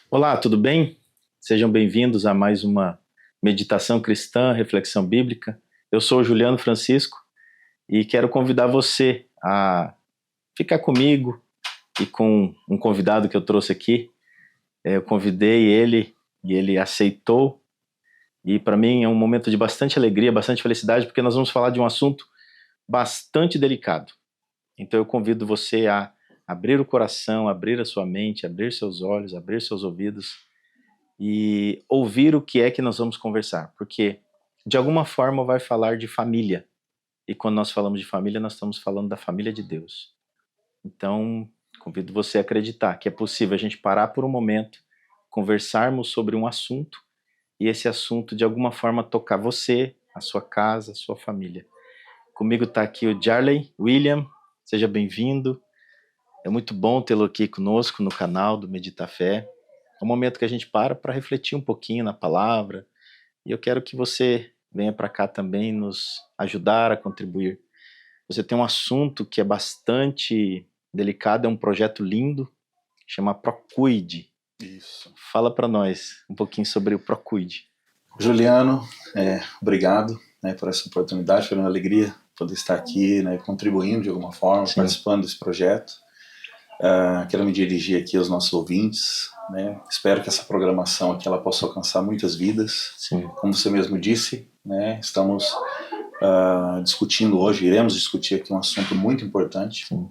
Olá, tudo bem? Sejam bem-vindos a mais uma meditação cristã, reflexão bíblica. Eu sou o Juliano Francisco e quero convidar você a ficar comigo e com um convidado que eu trouxe aqui. Eu convidei ele e ele aceitou. E para mim é um momento de bastante alegria, bastante felicidade, porque nós vamos falar de um assunto bastante delicado. Então eu convido você a abrir o coração, abrir a sua mente, abrir seus olhos, abrir seus ouvidos e ouvir o que é que nós vamos conversar, porque de alguma forma vai falar de família. E quando nós falamos de família, nós estamos falando da família de Deus. Então, convido você a acreditar que é possível a gente parar por um momento, conversarmos sobre um assunto e esse assunto de alguma forma tocar você, a sua casa, a sua família. Comigo está aqui o Jarley William, seja bem-vindo. É muito bom tê-lo aqui conosco no canal do Medita Fé. É um momento que a gente para refletir um pouquinho na palavra, e eu quero que você venha para cá também nos ajudar a contribuir. Você tem um assunto que é bastante delicado, é um projeto lindo, chama Procuide. Isso. Fala para nós um pouquinho sobre o Procuide. Juliano, obrigado, por essa oportunidade, foi uma alegria poder estar aqui, contribuindo de alguma forma, Sim. participando desse projeto. Quero me dirigir aqui aos nossos ouvintes, espero que essa programação aqui ela possa alcançar muitas vidas. Sim. Como você mesmo disse, estamos discutindo hoje, iremos discutir aqui um assunto muito importante. Sim.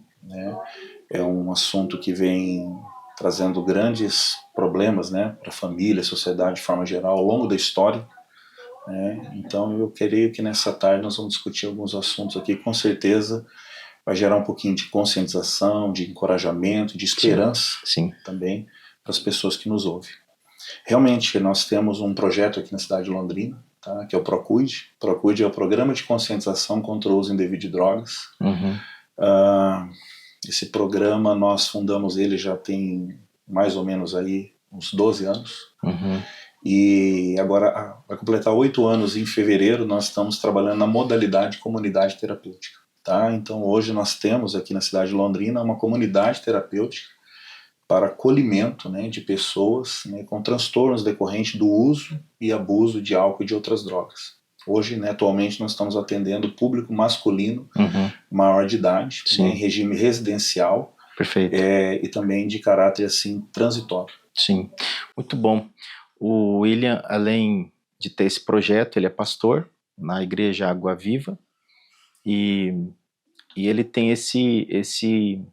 É um assunto que vem trazendo grandes problemas, para a família, a sociedade de forma geral, ao longo da história. Então eu creio que nessa tarde nós vamos discutir alguns assuntos aqui, com certeza vai gerar um pouquinho de conscientização, de encorajamento, de esperança. Sim. Também para as pessoas que nos ouvem. Realmente nós temos um projeto aqui na cidade de Londrina, que é o Procuide. O Procuide é o Programa de Conscientização contra o Uso Indevido de Drogas. Uhum. Esse programa nós fundamos ele já tem mais ou menos aí uns 12 anos. Uhum. E agora vai completar 8 anos em fevereiro. Nós estamos trabalhando na modalidade comunidade terapêutica. Então hoje nós temos aqui na cidade de Londrina uma comunidade terapêutica para acolhimento de pessoas com transtornos decorrentes do uso e abuso de álcool e de outras drogas. Hoje, atualmente, nós estamos atendendo o público masculino maior de idade, em regime residencial. Perfeito. E também de caráter assim transitório. Sim, muito bom. O William, além de ter esse projeto, ele é pastor na Igreja Água Viva e ele tem esse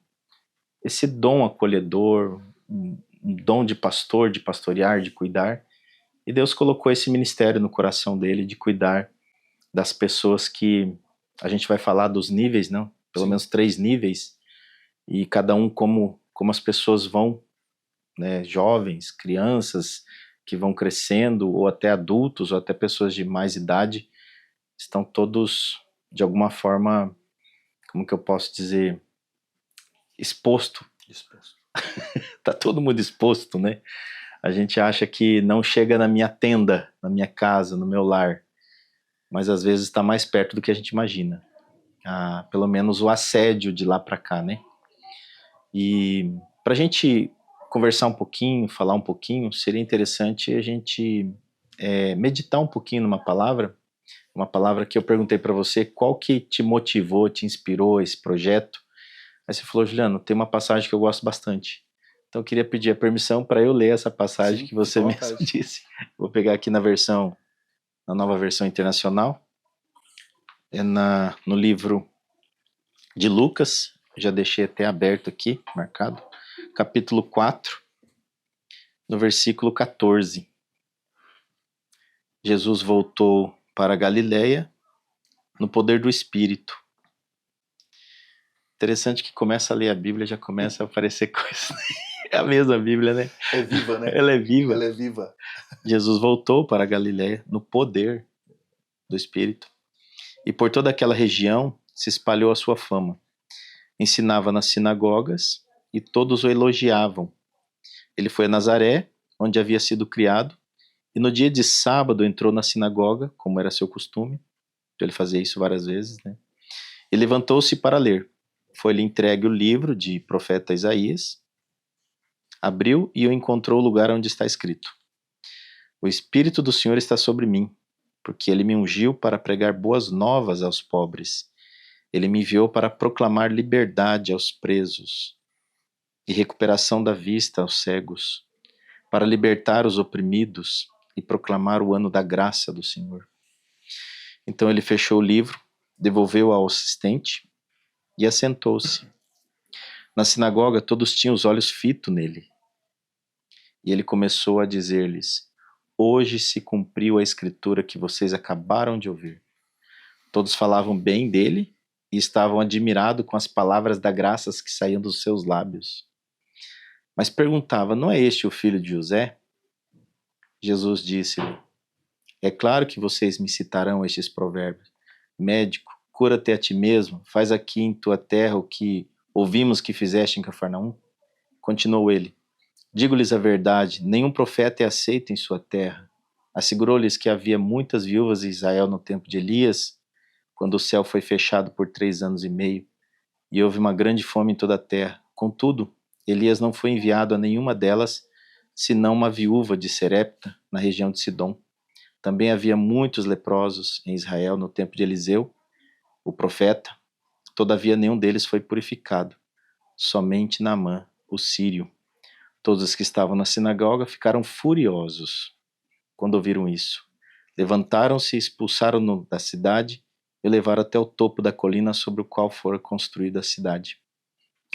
dom acolhedor, um dom de pastor, de pastorear, de cuidar. E Deus colocou esse ministério no coração dele de cuidar das pessoas que a gente vai falar dos níveis, não? Pelo menos 3 níveis, e cada um como as pessoas vão, jovens, crianças que vão crescendo, ou até adultos, ou até pessoas de mais idade, estão todos, de alguma forma, como que eu posso dizer, exposto. Tá todo mundo exposto, né? A gente acha que não chega na minha tenda, na minha casa, no meu lar, mas às vezes está mais perto do que a gente imagina. Pelo menos o assédio de lá para cá, né? E para a gente conversar um pouquinho, falar um pouquinho, seria interessante a gente meditar um pouquinho numa palavra, uma palavra que eu perguntei para você, qual que te motivou, te inspirou esse projeto? Aí você falou, Juliano, tem uma passagem que eu gosto bastante. Então eu queria pedir a permissão para eu ler essa passagem que você mesmo disse. Vou pegar aqui na nova versão internacional. É no livro de Lucas, já deixei até aberto aqui, marcado, capítulo 4, no versículo 14. Jesus voltou para a Galileia no poder do Espírito. Interessante que começa a ler a Bíblia, já começa a aparecer coisas. É a mesma Bíblia, né? É viva, né? Ela é viva. Ela é viva. Jesus voltou para a Galileia no poder do Espírito. E por toda aquela região se espalhou a sua fama. Ensinava nas sinagogas e todos o elogiavam. Ele foi a Nazaré, onde havia sido criado, e no dia de sábado entrou na sinagoga, como era seu costume. Ele fazia isso várias vezes, né? E levantou-se para ler. Foi-lhe entregue o livro de profeta Isaías. Abriu e o encontrou o lugar onde está escrito: O Espírito do Senhor está sobre mim, porque ele me ungiu para pregar boas novas aos pobres. Ele me enviou para proclamar liberdade aos presos e recuperação da vista aos cegos, para libertar os oprimidos e proclamar o ano da graça do Senhor. Então ele fechou o livro, devolveu ao assistente e assentou-se. Na sinagoga todos tinham os olhos fitos nele. E ele começou a dizer-lhes: Hoje se cumpriu a escritura que vocês acabaram de ouvir. Todos falavam bem dele e estavam admirados com as palavras da graça que saíam dos seus lábios. Mas perguntava: Não é este o filho de José? Jesus disse-lhe: É claro que vocês me citarão estes provérbios. Médico, cura-te a ti mesmo, faz aqui em tua terra o que ouvimos que fizeste em Cafarnaum. Continuou ele: Digo-lhes a verdade, nenhum profeta é aceito em sua terra. Assegurou-lhes que havia muitas viúvas em Israel no tempo de Elias, quando o céu foi fechado por 3 anos e meio, e houve uma grande fome em toda a terra. Contudo, Elias não foi enviado a nenhuma delas, senão uma viúva de Serepta, na região de Sidom. Também havia muitos leprosos em Israel no tempo de Eliseu, o profeta. Todavia nenhum deles foi purificado, somente Naamã, o sírio. Todos os que estavam na sinagoga ficaram furiosos quando ouviram isso. Levantaram-se, expulsaram-no da cidade e o levaram até o topo da colina sobre o qual fora construída a cidade,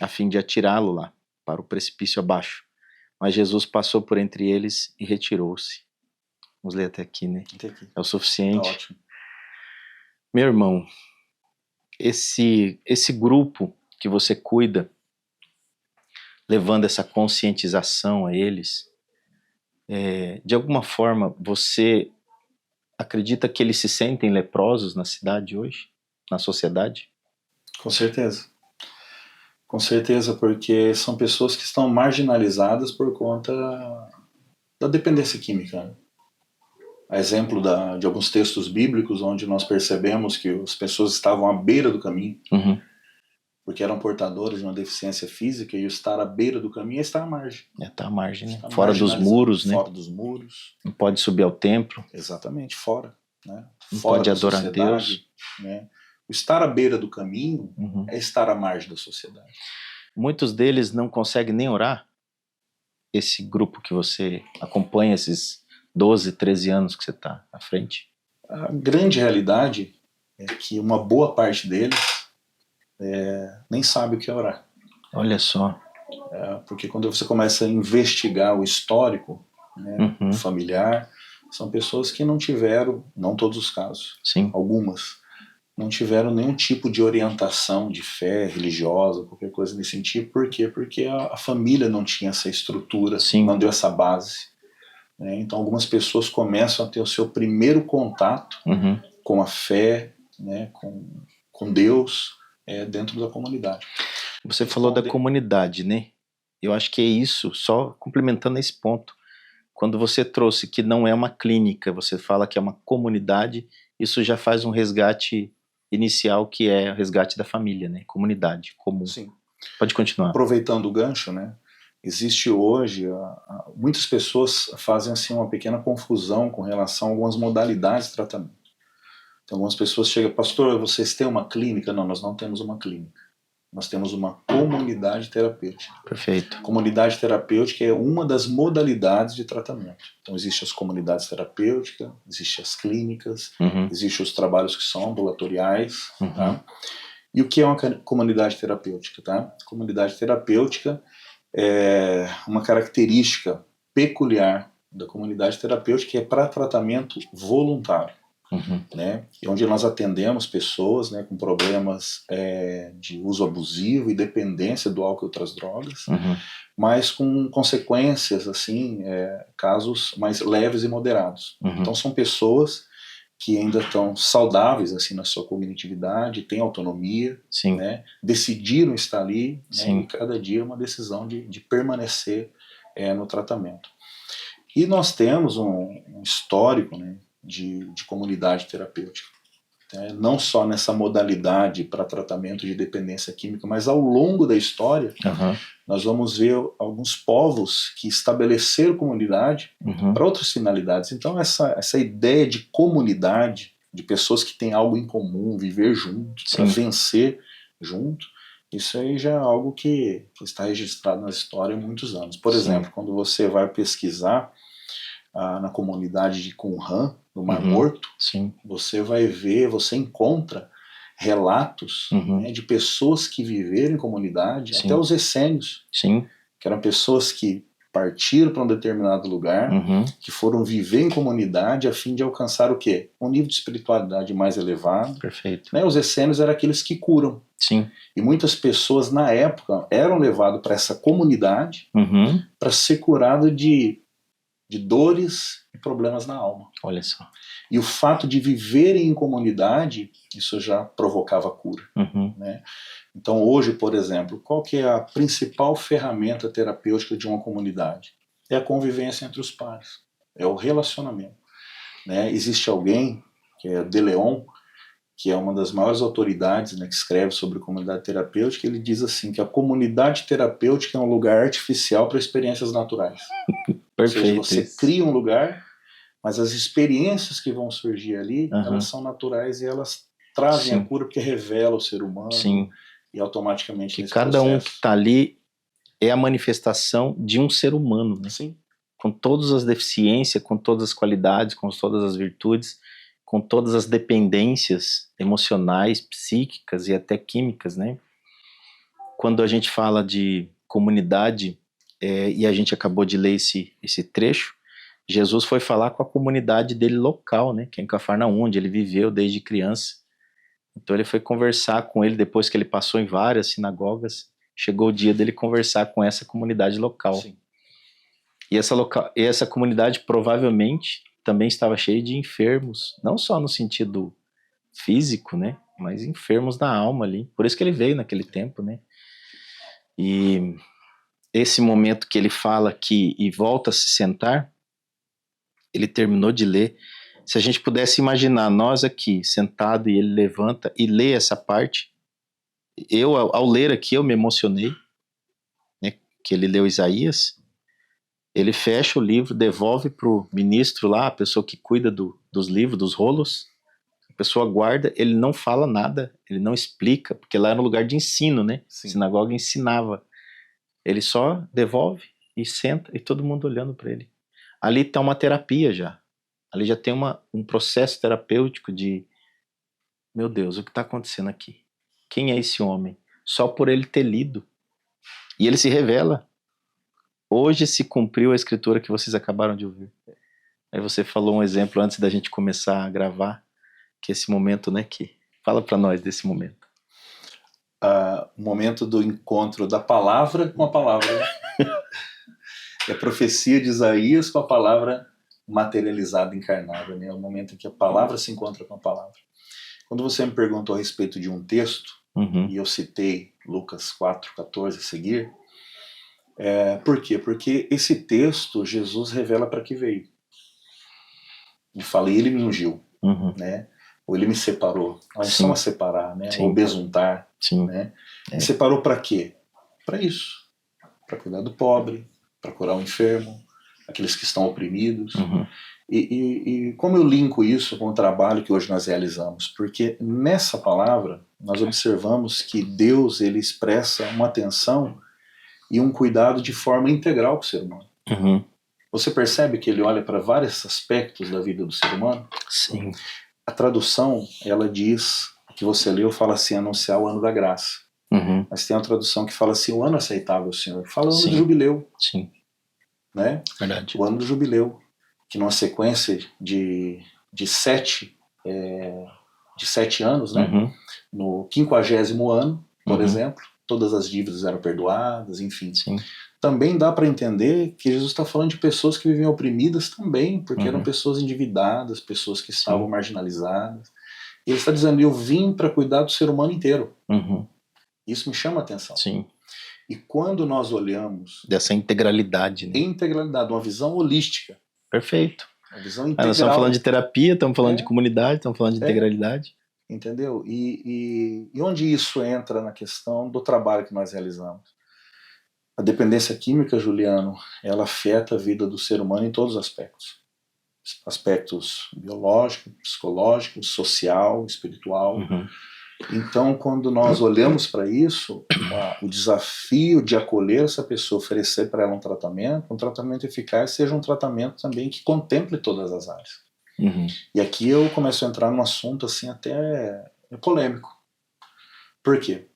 a fim de atirá-lo lá, para o precipício abaixo. Mas Jesus passou por entre eles e retirou-se. Vamos ler até aqui, né? Até aqui. É o suficiente. Tá ótimo. Meu irmão, esse grupo que você cuida, levando essa conscientização a eles, de alguma forma você acredita que eles se sentem leprosos na cidade hoje? Na sociedade? Com certeza. Com certeza, porque são pessoas que estão marginalizadas por conta da dependência química, né? A exemplo de alguns textos bíblicos onde nós percebemos que as pessoas estavam à beira do caminho, porque eram portadores de uma deficiência física, e o estar à beira do caminho é estar à margem. Tá à margem, né? Está Fora dos muros, né? Fora dos muros. Não pode subir ao templo. Exatamente, fora. Né? Não Fora pode da adorar a sociedade, Deus. né? O estar à beira do caminho é estar à margem da sociedade. Muitos deles não conseguem nem orar. Esse grupo que você acompanha, esses 12, 13 anos que você está à frente. A grande realidade é que uma boa parte deles nem sabe o que é orar. Olha só. Porque quando você começa a investigar o histórico, né, familiar, são pessoas que não tiveram, não todos os casos, Sim. Algumas, não tiveram nenhum tipo de orientação de fé religiosa, qualquer coisa nesse sentido. Por quê? Porque a família não tinha essa estrutura, Sim. Não deu essa base. Né? Então algumas pessoas começam a ter o seu primeiro contato com a fé, né, com Deus, dentro da comunidade. Você falou da comunidade, né? Eu acho que é isso, só complementando esse ponto. Quando você trouxe que não é uma clínica, você fala que é uma comunidade, isso já faz um resgate inicial, que é o resgate da família, né? Comunidade, comum. Sim. Pode continuar. Aproveitando o gancho, né? Existe hoje, muitas pessoas fazem assim uma pequena confusão com relação a algumas modalidades de tratamento. Então, algumas pessoas chegam: pastor, vocês têm uma clínica? Não, nós não temos uma clínica. Nós temos uma comunidade terapêutica. Perfeito. Comunidade terapêutica é uma das modalidades de tratamento. Então, existem as comunidades terapêuticas, existem as clínicas, existem os trabalhos que são ambulatoriais. Tá? E o que é uma comunidade terapêutica? Tá? Comunidade terapêutica é uma característica peculiar da comunidade terapêutica, que é para tratamento voluntário. Né? Onde nós atendemos pessoas, né, com problemas de uso abusivo e dependência do álcool e outras drogas, mas com consequências, assim, casos mais leves e moderados. Então são pessoas que ainda estão saudáveis assim, na sua cognitividade, têm autonomia, né, decidiram estar ali, né, e cada dia é uma decisão de permanecer no tratamento. E nós temos um histórico, né, de comunidade terapêutica. né? Não só nessa modalidade para tratamento de dependência química, mas ao longo da história, nós vamos ver alguns povos que estabeleceram comunidade para outras finalidades. Então essa ideia de comunidade, de pessoas que têm algo em comum, viver junto, para vencer junto, isso aí já é algo que está registrado na história há muitos anos. Por exemplo, quando você vai pesquisar na comunidade de Qumran, no Mar Morto, você vai ver, você encontra relatos, né, de pessoas que viveram em comunidade, até os essênios, que eram pessoas que partiram para um determinado lugar, que foram viver em comunidade a fim de alcançar o quê? Um nível de espiritualidade mais elevado. Perfeito. Né? Os essênios eram aqueles que curam. E muitas pessoas na época eram levadas para essa comunidade para ser curado de dores e problemas na alma. Olha só. E o fato de viverem em comunidade, isso já provocava cura. Né? Então hoje, por exemplo, qual que é a principal ferramenta terapêutica de uma comunidade? É a convivência entre os pares, é o relacionamento. Né? Existe alguém, que é De Leon, que é uma das maiores autoridades, né, que escreve sobre comunidade terapêutica, ele diz assim, que a comunidade terapêutica é um lugar artificial para experiências naturais. Perfeito. Ou seja, você cria um lugar, mas as experiências que vão surgir ali, elas são naturais e elas trazem a cura porque revela o ser humano. E automaticamente que cada processo, um que está ali é a manifestação de um ser humano, né? Com todas as deficiências, com todas as qualidades, com todas as virtudes, com todas as dependências emocionais, psíquicas e até químicas, né? Quando a gente fala de comunidade, e a gente acabou de ler esse trecho, Jesus foi falar com a comunidade dele local, né? Que é em Cafarnaum, onde ele viveu desde criança. Então ele foi conversar com ele depois que ele passou em várias sinagogas. Chegou o dia dele conversar com essa comunidade local. E essa comunidade provavelmente também estava cheia de enfermos, não só no sentido físico, né? Mas enfermos da alma ali. Por isso que ele veio naquele tempo, né? E esse momento que ele fala aqui e volta a se sentar, ele terminou de ler. Se a gente pudesse imaginar nós aqui, sentado, e ele levanta e lê essa parte, ao ler aqui, eu me emocionei, né, que ele leu Isaías, ele fecha o livro, devolve para o ministro lá, a pessoa que cuida dos livros, dos rolos, a pessoa guarda, ele não fala nada, ele não explica, porque lá era um lugar de ensino, né? A sinagoga ensinava. Ele só devolve e senta, e todo mundo olhando para ele. Ali está uma terapia já. Ali já tem um processo terapêutico de, meu Deus, o que está acontecendo aqui? Quem é esse homem? Só por ele ter lido. E ele se revela. Hoje se cumpriu a escritura que vocês acabaram de ouvir. Aí você falou um exemplo antes da gente começar a gravar, que esse momento, né, que fala para nós desse momento. O momento do encontro da palavra com a palavra. É a profecia de Isaías com a palavra materializada, encarnada, né? É o momento em que a palavra se encontra com a palavra. Quando você me perguntou a respeito de um texto, e eu citei Lucas 4:14 a seguir, por quê? Porque esse texto, Jesus revela para que veio. Ele fala, ele me ungiu, né? Ou ele me separou. Nós somos a separar, né? Ou besuntar, né? Me separou para quê? Para isso. Para cuidar do pobre, para curar o enfermo, aqueles que estão oprimidos. E como eu linko isso com o trabalho que hoje nós realizamos? Porque nessa palavra nós observamos que Deus, ele expressa uma atenção e um cuidado de forma integral para o ser humano. Você percebe que ele olha para vários aspectos da vida do ser humano? Sim. A tradução, ela diz, que você leu, fala assim, anunciar o ano da graça. Mas tem uma tradução que fala assim, o ano aceitável ao Senhor. Fala o ano do jubileu. Né? Verdade. O ano do jubileu, que numa sequência de 7 anos, né? No 50º ano, por exemplo, todas as dívidas eram perdoadas, enfim. Também dá para entender que Jesus está falando de pessoas que viviam oprimidas também, porque eram pessoas endividadas, pessoas que estavam marginalizadas. E ele está dizendo, eu vim para cuidar do ser humano inteiro. Isso me chama a atenção. E quando nós olhamos... Dessa integralidade, né? Integralidade, uma visão holística. Perfeito. Uma visão integral. Nós estamos falando de terapia, estamos falando de comunidade, estamos falando de integralidade. entendeu? E onde isso entra na questão do trabalho que nós realizamos? A dependência química, Juliano, ela afeta a vida do ser humano em todos os aspectos. Aspectos biológico, psicológico, social, espiritual. Então, quando nós olhamos para isso, o desafio de acolher essa pessoa, oferecer para ela um tratamento eficaz, seja um tratamento também que contemple todas as áreas. E aqui eu começo a entrar num assunto assim até polêmico. Por quê?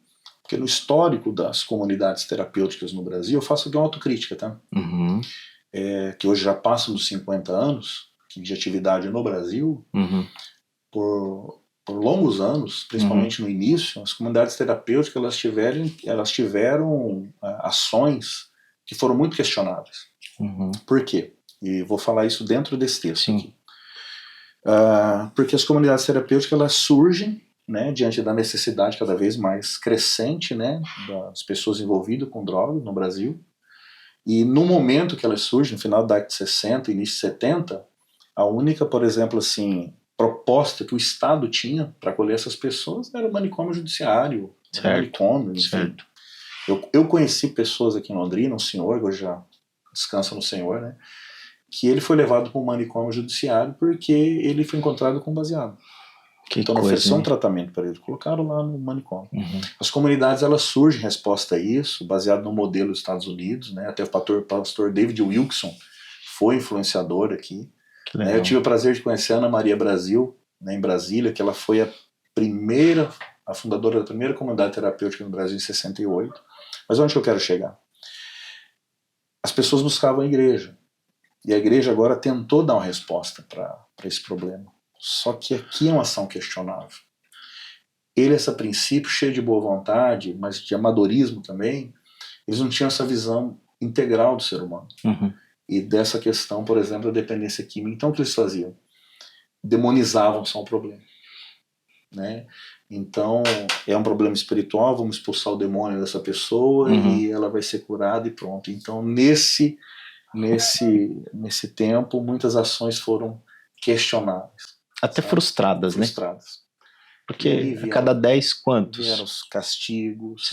Porque no histórico das comunidades terapêuticas no Brasil, eu faço aqui uma autocrítica, tá? Que hoje já passam dos 50 anos de atividade no Brasil, por longos anos, principalmente no início, as comunidades terapêuticas elas tiveram ações que foram muito questionáveis. Por quê? E vou falar isso dentro desse texto aqui. Porque as comunidades terapêuticas elas surgem, né, diante da necessidade cada vez mais crescente, né, das pessoas envolvidas com drogas no Brasil. E no momento que elas surgem, no final da década de 60, início de 70, a única, por exemplo, assim, proposta que o Estado tinha para acolher essas pessoas era o manicômio judiciário, o manicômio, enfim. Eu conheci pessoas aqui em Londrina, um senhor, que hoje já descansa no Senhor, né, que ele foi levado para um manicômio judiciário porque ele foi encontrado com baseado. Então ofereceram um tratamento para ele, colocaram lá no manicômio. As comunidades elas surgem em resposta a isso, baseado no modelo dos Estados Unidos, né, até o pastor David Wilkerson foi influenciador aqui. Eu tive o prazer de conhecer a Ana Maria Brasil, né, em Brasília, que ela foi a fundadora da primeira comunidade terapêutica no Brasil em 68. Mas onde que eu quero chegar? As pessoas buscavam a igreja. E a igreja agora tentou dar uma resposta para esse problema. Só que aqui é uma ação questionável. Eles, a princípio, cheio de boa vontade, mas de amadorismo também, eles não tinham essa visão integral do ser humano. E dessa questão, por exemplo, da dependência química. Então, o que eles faziam? Demonizavam só o problema. Né? Então, é um problema espiritual, vamos expulsar o demônio dessa pessoa e ela vai ser curada e pronto. Então, nesse tempo, muitas ações foram questionáveis. Até frustradas, né? Porque a cada 10, quantos? Vieram os castigos,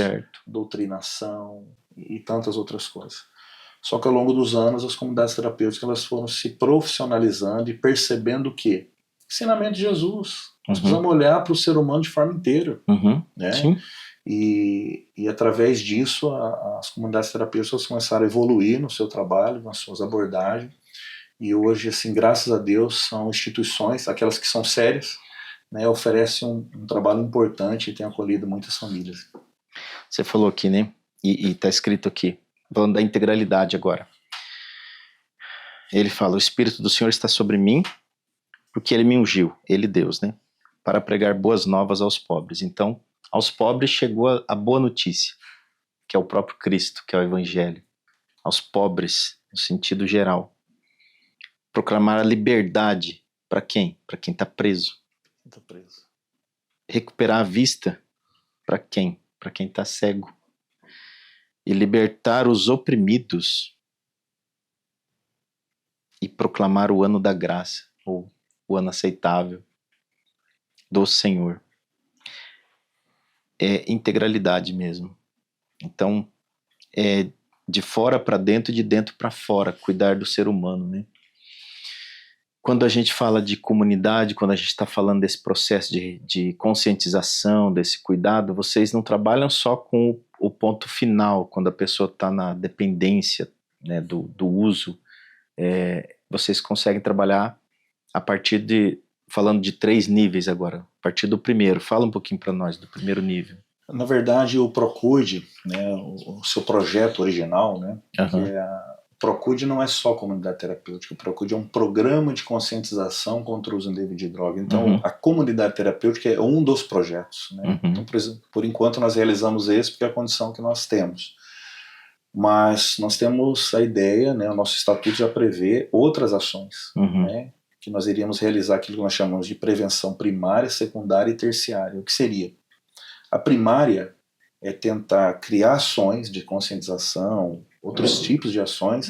doutrinação e tantas outras coisas. Só que ao longo dos anos, as comunidades terapêuticas elas foram se profissionalizando e percebendo que ensinamento de Jesus. Nós precisamos olhar para o ser humano de forma inteira. Né? E através disso, as comunidades terapêuticas começaram a evoluir no seu trabalho, nas suas abordagens. E hoje, assim, graças a Deus, são instituições, aquelas que são sérias, né, oferecem um trabalho importante e têm acolhido muitas famílias. Você falou aqui, né? E está escrito aqui, falando da integralidade agora. Ele fala, o Espírito do Senhor está sobre mim, porque Ele me ungiu, Ele Deus, né? Para pregar boas novas aos pobres. Então, aos pobres chegou a boa notícia, que é o próprio Cristo, que é o Evangelho. Aos pobres, no sentido geral. Proclamar a liberdade para quem? Para quem está preso. Recuperar a vista para quem? Para quem está cego. E libertar os oprimidos. E proclamar o ano da graça, ou o ano aceitável do Senhor. É integralidade mesmo. Então, é de fora para dentro e de dentro para fora, cuidar do ser humano, né? Quando a gente fala de comunidade, quando a gente está falando desse processo de conscientização, desse cuidado, vocês não trabalham só com o ponto final, quando a pessoa está na dependência, né, do uso. Vocês conseguem trabalhar a partir falando de 3 níveis agora, a partir do primeiro. Fala um pouquinho para nós do primeiro nível. Na verdade, o Procuide, né, o seu projeto original, né, o Procuide não é só comunidade terapêutica, o Procuide é um programa de conscientização contra o uso indevido de droga. Então, a comunidade terapêutica é um dos projetos. Né? Então, por enquanto, nós realizamos esse porque é a condição que nós temos. Mas nós temos a ideia, né, o nosso estatuto já prevê outras ações, né, que nós iríamos realizar aquilo que nós chamamos de prevenção primária, secundária e terciária. O que seria? A primária é tentar criar ações de conscientização, outros tipos de ações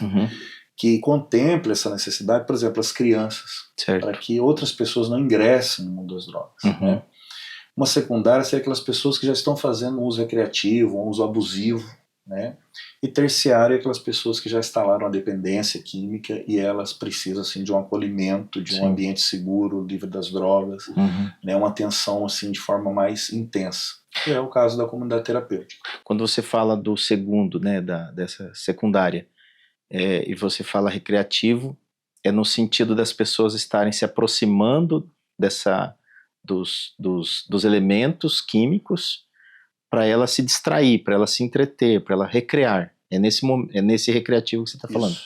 que contemplem essa necessidade, por exemplo, as crianças, para que outras pessoas não ingressem no mundo das drogas. Né? Uma secundária seria aquelas pessoas que já estão fazendo um uso recreativo, um uso abusivo, né? E terciária é aquelas pessoas que já instalaram a dependência química e elas precisam assim, de um acolhimento, de um ambiente seguro, livre das drogas, né? Uma atenção assim, de forma mais intensa, que é o caso da comunidade terapêutica. Quando você fala do segundo, né, dessa secundária, e você fala recreativo, é no sentido das pessoas estarem se aproximando dos elementos químicos para ela se distrair, para ela se entreter, para ela recrear. É nesse recreativo que você está falando.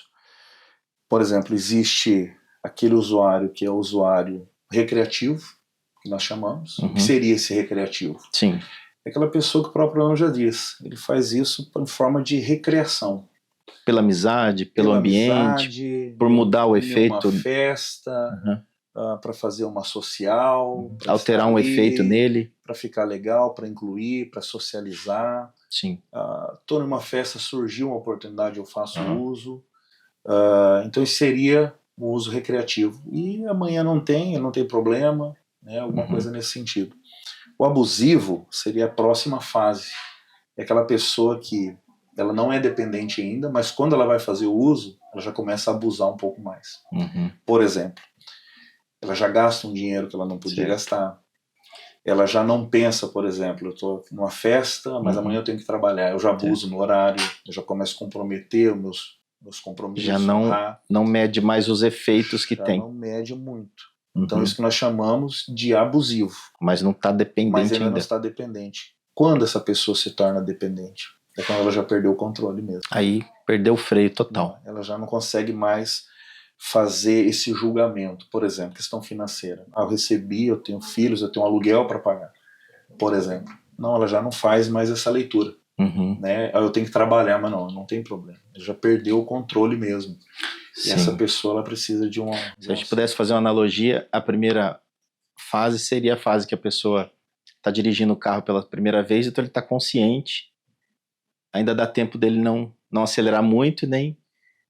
Por exemplo, existe aquele usuário que é o usuário recreativo, que nós chamamos. O que seria esse recreativo? Sim. É aquela pessoa que o próprio nome já diz. Ele faz isso em forma de recreação. Pela amizade, pelo ambiente, por mudar o efeito. Uma festa, para fazer uma social. Alterar um efeito nele. Para ficar legal, para incluir, para socializar. Sim. Estou numa festa, surgiu uma oportunidade, eu faço uso. Então isso seria o uso recreativo. E amanhã não tem problema, né, alguma coisa nesse sentido. O abusivo seria a próxima fase. É aquela pessoa que ela não é dependente ainda, mas quando ela vai fazer o uso, ela já começa a abusar um pouco mais. Por exemplo, ela já gasta um dinheiro que ela não podia gastar. Ela já não pensa, por exemplo, eu estou numa festa, mas amanhã eu tenho que trabalhar. Eu já abuso no horário, eu já começo a comprometer os meus compromissos. Já não mede mais os efeitos que tem. Já não mede muito. Então isso que nós chamamos de abusivo. Mas não está dependente mas ainda. Não está dependente. Quando essa pessoa se torna dependente? É quando ela já perdeu o controle mesmo. Aí perdeu o freio total. Não, ela já não consegue mais fazer esse julgamento. Por exemplo, questão financeira. Eu recebi, eu tenho filhos, eu tenho um aluguel para pagar. Por exemplo. Não, ela já não faz mais essa leitura. Né? Eu tenho que trabalhar, mas não tem problema. Ela já perdeu o controle mesmo. Sim. E essa pessoa ela precisa de uma... Se a gente pudesse fazer uma analogia, a primeira fase seria a fase que a pessoa está dirigindo o carro pela primeira vez, então ele está consciente. Ainda dá tempo dele não acelerar muito e nem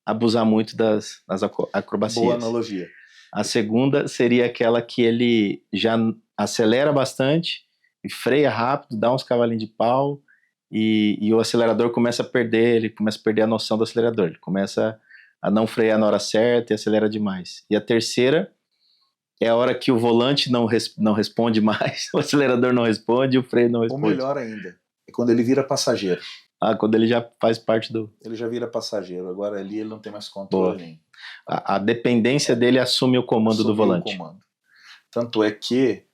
abusar muito das acrobacias. Boa analogia. A segunda seria aquela que ele já acelera bastante e freia rápido, dá uns cavalinhos de pau e o acelerador começa a perder, ele começa a perder a noção do acelerador, ele começa a não frear na hora certa e acelera demais. E a terceira é a hora que o volante não responde mais, o acelerador não responde e o freio não responde. Ou melhor ainda, é quando ele vira passageiro. Quando ele já faz parte do... Ele já vira passageiro, agora ali ele não tem mais controle nenhum. A dependência dele assume o comando do volante. Tanto é que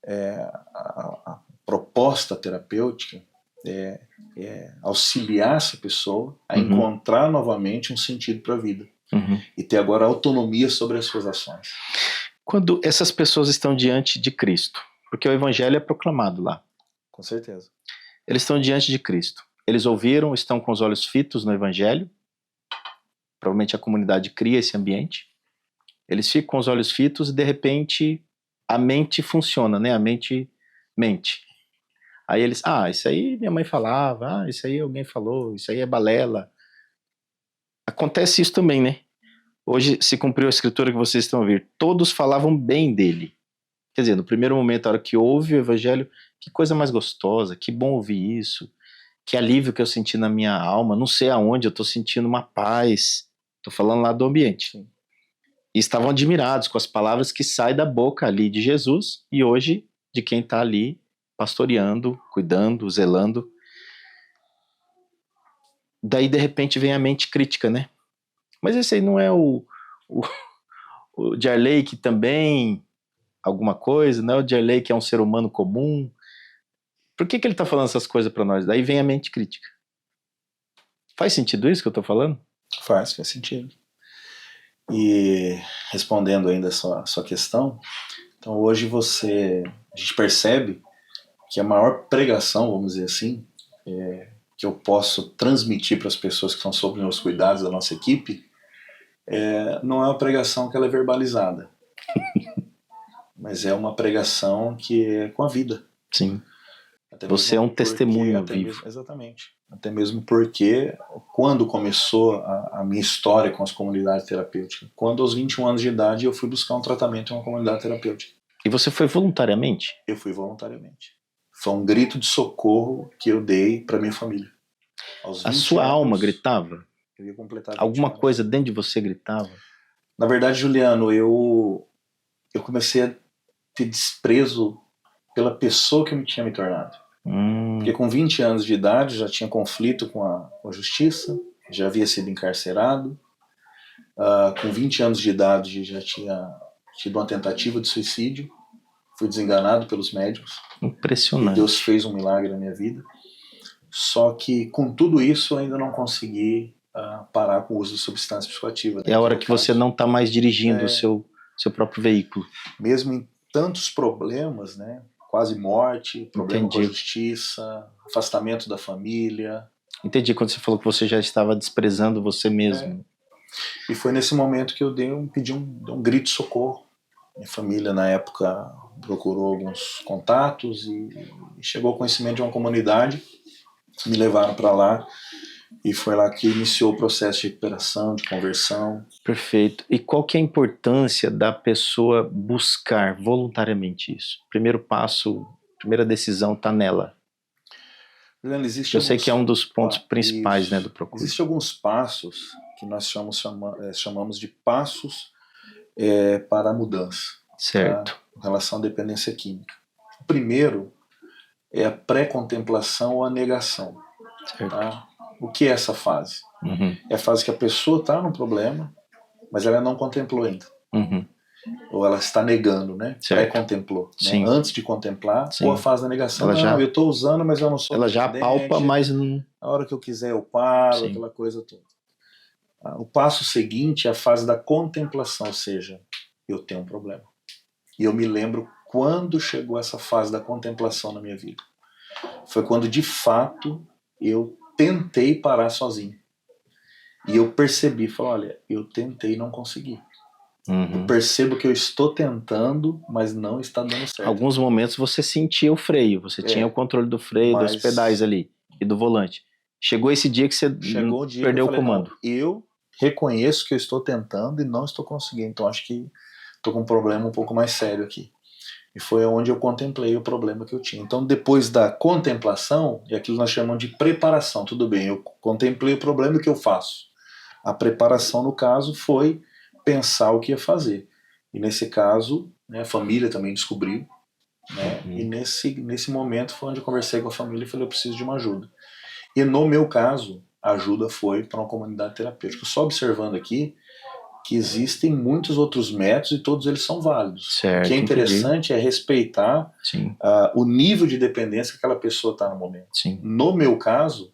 a proposta terapêutica é auxiliar essa pessoa a encontrar novamente um sentido para a vida. E ter agora autonomia sobre as suas ações. Quando essas pessoas estão diante de Cristo, porque o Evangelho é proclamado lá. Com certeza. Eles estão diante de Cristo. Eles ouviram, estão com os olhos fitos no Evangelho. Provavelmente a comunidade cria esse ambiente. Eles ficam com os olhos fitos e de repente a mente funciona, né? A mente mente. Aí eles, isso aí minha mãe falava, isso aí alguém falou, isso aí é balela. Acontece isso também, né? Hoje se cumpriu a escritura que vocês estão a ouvir. Todos falavam bem dele. Quer dizer, no primeiro momento, a hora que ouve o Evangelho, que coisa mais gostosa, que bom ouvir isso. Que alívio que eu senti na minha alma, não sei aonde, eu estou sentindo uma paz. Estou falando lá do ambiente. Sim. E estavam admirados com as palavras que saem da boca ali de Jesus e hoje de quem está ali pastoreando, cuidando, zelando. Daí, de repente, vem a mente crítica, né? Mas esse aí não é o Jarley que também alguma coisa, não é o Jarley que é um ser humano comum? Por que ele está falando essas coisas para nós? Daí vem a mente crítica. Faz sentido isso que eu estou falando? Faz sentido. E respondendo ainda a sua questão, então hoje a gente percebe que a maior pregação, vamos dizer assim, que eu posso transmitir para as pessoas que estão sob meus cuidados da nossa equipe, não é uma pregação que ela é verbalizada, mas é uma pregação que é com a vida. Sim. Você é um testemunho vivo. Exatamente. Até mesmo porque, quando começou a minha história com as comunidades terapêuticas, quando aos 21 anos de idade eu fui buscar um tratamento em uma comunidade terapêutica. E você foi voluntariamente? Eu fui voluntariamente. Foi um grito de socorro que eu dei para minha família. Aos 20 A sua alma anos, gritava? eu ia completar 20 Alguma anos. coisa dentro de você gritava? Na verdade, Juliano, eu comecei a ter desprezo pela pessoa que eu tinha me tornado. Porque com 20 anos de idade já tinha conflito com a justiça, já havia sido encarcerado. Com 20 anos de idade já tinha tido uma tentativa de suicídio. Fui desenganado pelos médicos. Impressionante. E Deus fez um milagre na minha vida. Só que com tudo isso eu ainda não consegui parar com o uso de substância psicoativa. É a hora que você não está mais dirigindo o seu próprio veículo. Mesmo em tantos problemas, né? Quase morte, problema com a justiça, afastamento da família. Entendi, quando você falou que você já estava desprezando você mesmo. E foi nesse momento que eu pedi um grito de socorro. Minha família, na época, procurou alguns contatos e chegou ao conhecimento de uma comunidade. Me levaram para lá e foi lá que iniciou o processo de recuperação, de conversão. Perfeito. E qual que é a importância da pessoa buscar voluntariamente isso? Primeiro passo, primeira decisão está nela. Juliano, eu sei que é um dos pontos principais, né, do Procure. Existem alguns passos que nós chamamos de passos para a mudança. Certo. Tá? Em relação à dependência química. O primeiro é a pré-contemplação ou a negação. Certo. Tá? O que é essa fase? Uhum. É a fase que a pessoa está no problema, mas ela não contemplou ainda. Uhum. Ou ela está negando, né? Pré-contemplou. Né? Antes de contemplar, ou a fase da negação. Eu estou usando, mas eu não sou ela já apalpa, mas não... A hora que eu quiser eu paro, aquela coisa toda. O passo seguinte é a fase da contemplação, ou seja, eu tenho um problema. E eu me lembro quando chegou essa fase da contemplação na minha vida. Foi quando, de fato, eu tentei parar sozinho. E eu percebi, falei, olha, eu tentei e não consegui. Eu percebo que eu estou tentando, mas não está dando certo. Alguns momentos você sentia o freio, você tinha o controle do freio, dos pedais ali, e do volante. Chegou esse dia que você perdeu o comando. Eu reconheço que eu estou tentando e não estou conseguindo, então acho que estou com um problema um pouco mais sério aqui. E foi onde eu contemplei o problema que eu tinha. Então, depois da contemplação, é aquilo que nós chamamos de preparação. Tudo bem, eu contemplei o problema, o que eu faço? A preparação, no caso, foi pensar o que ia fazer. E nesse caso, né, a família também descobriu. Né, e nesse momento foi onde eu conversei com a família e falei, eu preciso de uma ajuda. E no meu caso, a ajuda foi para uma comunidade terapêutica. Só observando aqui que existem muitos outros métodos e todos eles são válidos. Certo, o que é interessante é respeitar o nível de dependência que aquela pessoa está no momento. Sim. No meu caso,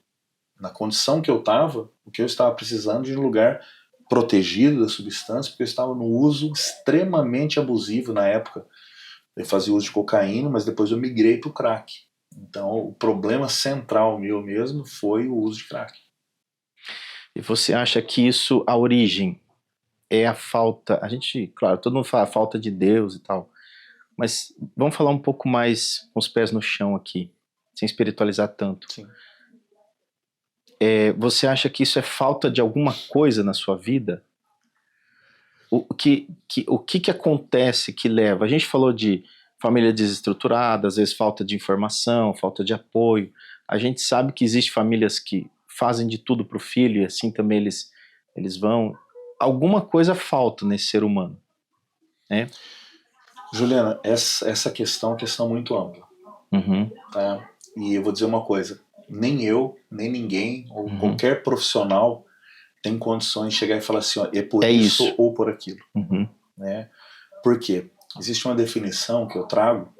na condição que eu estava, o que eu estava precisando de um lugar protegido da substância, porque eu estava no uso extremamente abusivo na época. Eu fazia uso de cocaína, mas depois eu migrei para o crack. Então o problema central meu mesmo foi o uso de crack. E você acha que isso, a origem, é a falta, a gente, claro, todo mundo fala a falta de Deus e tal, mas vamos falar um pouco mais com os pés no chão aqui, sem espiritualizar tanto. Sim. Você acha que isso é falta de alguma coisa na sua vida? O que acontece que leva? A gente falou de família desestruturada, às vezes falta de informação, falta de apoio. A gente sabe que existem famílias que fazem de tudo para o filho e assim também eles vão... Alguma coisa falta nesse ser humano, né? Juliana, essa questão é uma questão muito ampla. Tá? E eu vou dizer uma coisa, nem eu, nem ninguém, ou qualquer profissional tem condições de chegar e falar assim, ó, é por isso ou por aquilo. Né? Por quê? Existe uma definição que eu trago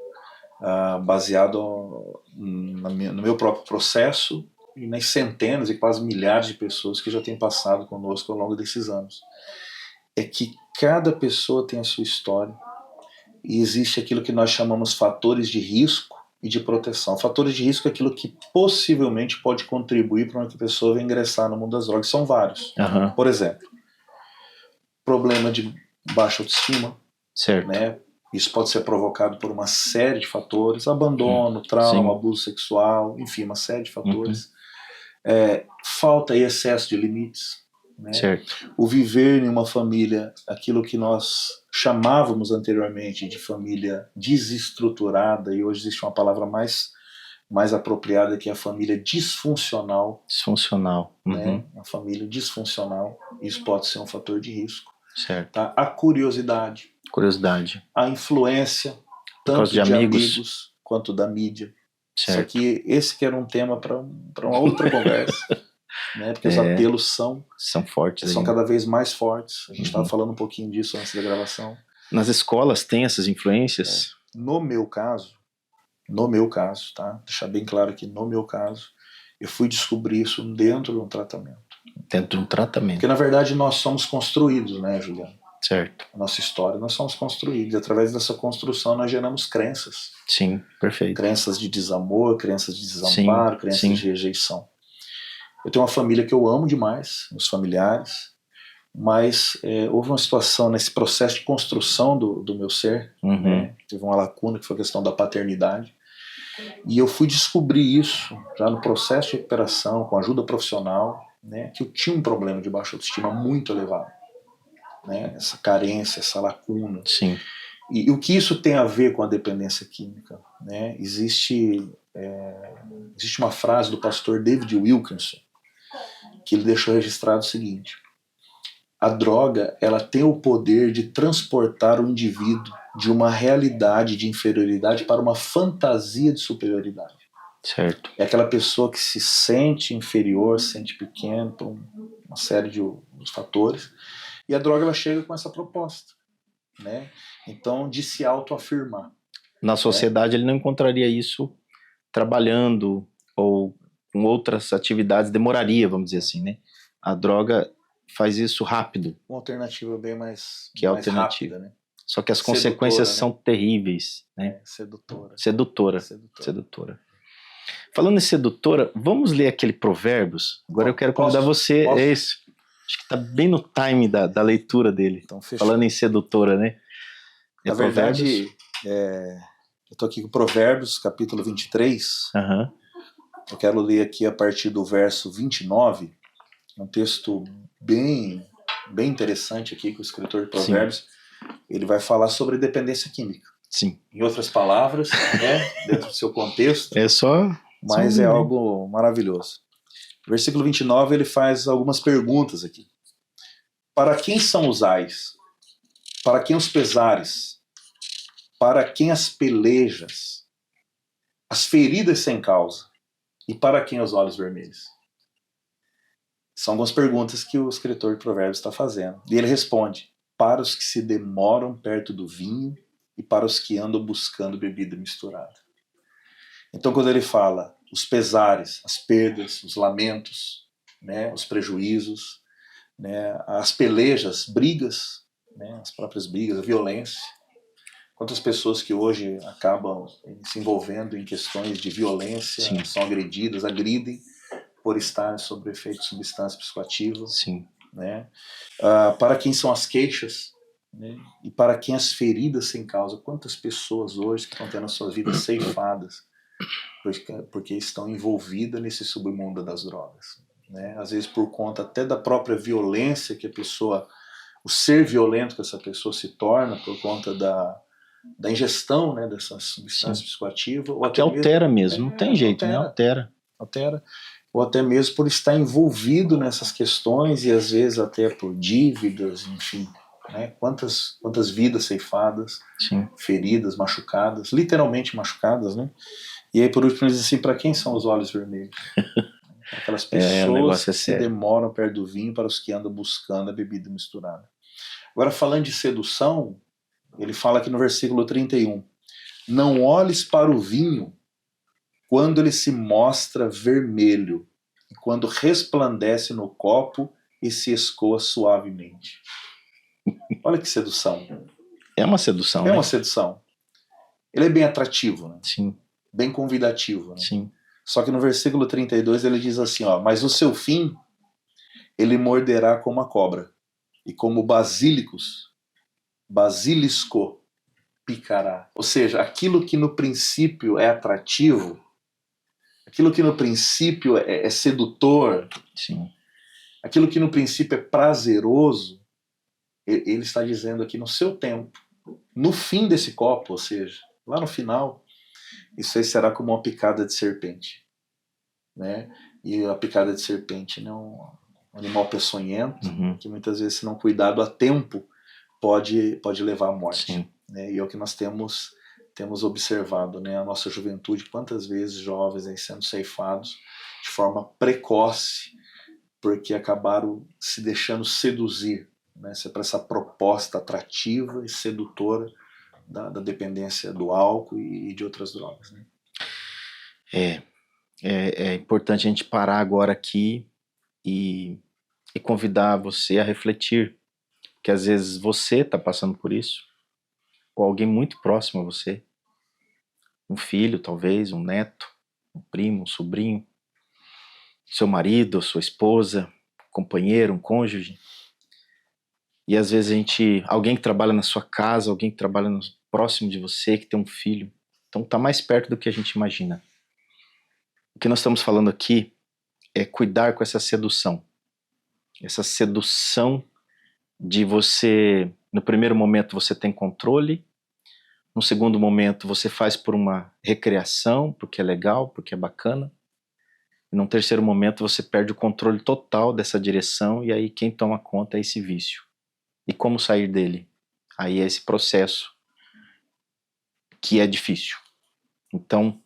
baseado no meu próprio processo e nas centenas e quase milhares de pessoas que já têm passado conosco ao longo desses anos. É que cada pessoa tem a sua história e existe aquilo que nós chamamos fatores de risco e de proteção. Fatores de risco é aquilo que possivelmente pode contribuir para que a pessoa venha ingressar no mundo das drogas. São vários. Por exemplo, problema de baixa autoestima. Certo. Né? Isso pode ser provocado por uma série de fatores. Abandono, trauma, abuso sexual, enfim, uma série de fatores. Falta e excesso de limites. Né? Certo. O viver em uma família, aquilo que nós chamávamos anteriormente de família desestruturada, e hoje existe uma palavra mais mais apropriada, que é a família disfuncional. Disfuncional. Né? A família disfuncional, isso pode ser um fator de risco. Certo. Tá? A curiosidade. A influência, tanto de amigos quanto da mídia. Certo. Só que esse que era um tema para uma outra conversa. Né? Porque os apelos são fortes. São cada vez mais fortes. A gente estava falando um pouquinho disso antes da gravação. Nas escolas tem essas influências? No meu caso, tá? Deixar bem claro que no meu caso, eu fui descobrir isso dentro de um tratamento. Dentro de um tratamento. Porque na verdade nós somos construídos, né, Juliano? Certo. A nossa história, nós somos construídos. E através dessa construção nós geramos crenças. Sim, perfeito. Crenças de desamor, crenças de desamparo, crenças de rejeição. Eu tenho uma família que eu amo demais, meus familiares, mas houve uma situação nesse processo de construção do meu ser, né? Teve uma lacuna que foi a questão da paternidade, e eu fui descobrir isso já no processo de recuperação, com ajuda profissional, né? Que eu tinha um problema de baixa autoestima muito elevado, né? Essa carência, essa lacuna. Sim. E o que isso tem a ver com a dependência química? Né? Existe uma frase do pastor David Wilkerson, que ele deixou registrado o seguinte: a droga, ela tem o poder de transportar o indivíduo de uma realidade de inferioridade para uma fantasia de superioridade. Certo. É aquela pessoa que se sente inferior, se sente pequeno, por uma série de fatores, e a droga ela chega com essa proposta, né? Então, de se autoafirmar. Na sociedade ele não encontraria isso trabalhando ou com outras atividades, demoraria, vamos dizer assim, né? A droga faz isso rápido. Uma alternativa bem mais alternativa. Rápida, né? Só que as consequências são terríveis, né? Sedutora. Falando em sedutora, vamos ler aquele Provérbios? Agora eu quero convidar você. Posso? É isso. Acho que está bem no time da leitura dele. Então, fechou. Falando em sedutora, né? Na verdade, eu estou aqui com Provérbios, capítulo 23. Eu quero ler aqui a partir do verso 29. Um texto bem interessante aqui que o escritor de Provérbios. Sim. Ele vai falar sobre dependência química. Sim. Em outras palavras, né, dentro do seu contexto. Mas é algo maravilhoso. Versículo 29, ele faz algumas perguntas aqui. Para quem são os ais? Para quem os pesares? Para quem as pelejas? As feridas sem causa? E para quem os olhos vermelhos? São algumas perguntas que o escritor de Provérbios está fazendo. E ele responde: para os que se demoram perto do vinho e para os que andam buscando bebida misturada. Então, quando ele fala os pesares, as perdas, os lamentos, né, os prejuízos, né, as pelejas, brigas, né, as próprias brigas, a violência. Quantas pessoas que hoje acabam se envolvendo em questões de violência, Sim. são agredidas, agridem por estarem sob efeito de substância psicoativa. Sim. Né? Para quem são as queixas, né? E para quem as feridas sem causa. Quantas pessoas hoje que estão tendo as suas vidas ceifadas porque estão envolvidas nesse submundo das drogas, né? Às vezes por conta até da própria violência que a pessoa, o ser violento que essa pessoa se torna por conta da ingestão, né, dessa substância psicoativa. Ou que altera mesmo, não tem jeito, altera. Ou até mesmo por estar envolvido nessas questões e às vezes até por dívidas, enfim. Né? Quantas vidas ceifadas, Sim. feridas, machucadas, literalmente machucadas, né? E aí por último ele diz assim: para quem são os olhos vermelhos? Aquelas pessoas que se demoram perto do vinho, para os que andam buscando a bebida misturada. Agora, falando de sedução, ele fala aqui no versículo 31: não olhes para o vinho quando ele se mostra vermelho, e quando resplandece no copo e se escoa suavemente. Olha que sedução. É uma sedução. É uma sedução. Ele é bem atrativo, né? Sim. Bem convidativo. Né? Sim. Só que no versículo 32 ele diz assim: mas o seu fim ele morderá como a cobra, e como basilisco picará. Ou seja, aquilo que no princípio é atrativo, aquilo que no princípio é sedutor, Sim. aquilo que no princípio é prazeroso, ele está dizendo aqui no seu tempo, no fim desse copo, ou seja, lá no final, isso aí será como uma picada de serpente, né? E a picada de serpente, né, um animal peçonhento, que muitas vezes, se não cuidado a tempo, pode levar à morte. Né? E é o que nós temos observado, né? A nossa juventude, quantas vezes jovens aí sendo ceifados de forma precoce, porque acabaram se deixando seduzir, né? Para essa proposta atrativa e sedutora da dependência do álcool e de outras drogas. Né? É importante a gente parar agora aqui e convidar você a refletir, que às vezes você está passando por isso, ou alguém muito próximo a você, um filho talvez, um neto, um primo, um sobrinho, seu marido, sua esposa, um companheiro, um cônjuge. E às vezes alguém que trabalha na sua casa, alguém que trabalha próximo de você, que tem um filho, então está mais perto do que a gente imagina. O que nós estamos falando aqui é cuidar com essa sedução de você, no primeiro momento você tem controle, no segundo momento você faz por uma recreação, porque é legal, porque é bacana, e num terceiro momento você perde o controle total dessa direção, e aí quem toma conta é esse vício. E como sair dele? Aí é esse processo que é difícil. Então,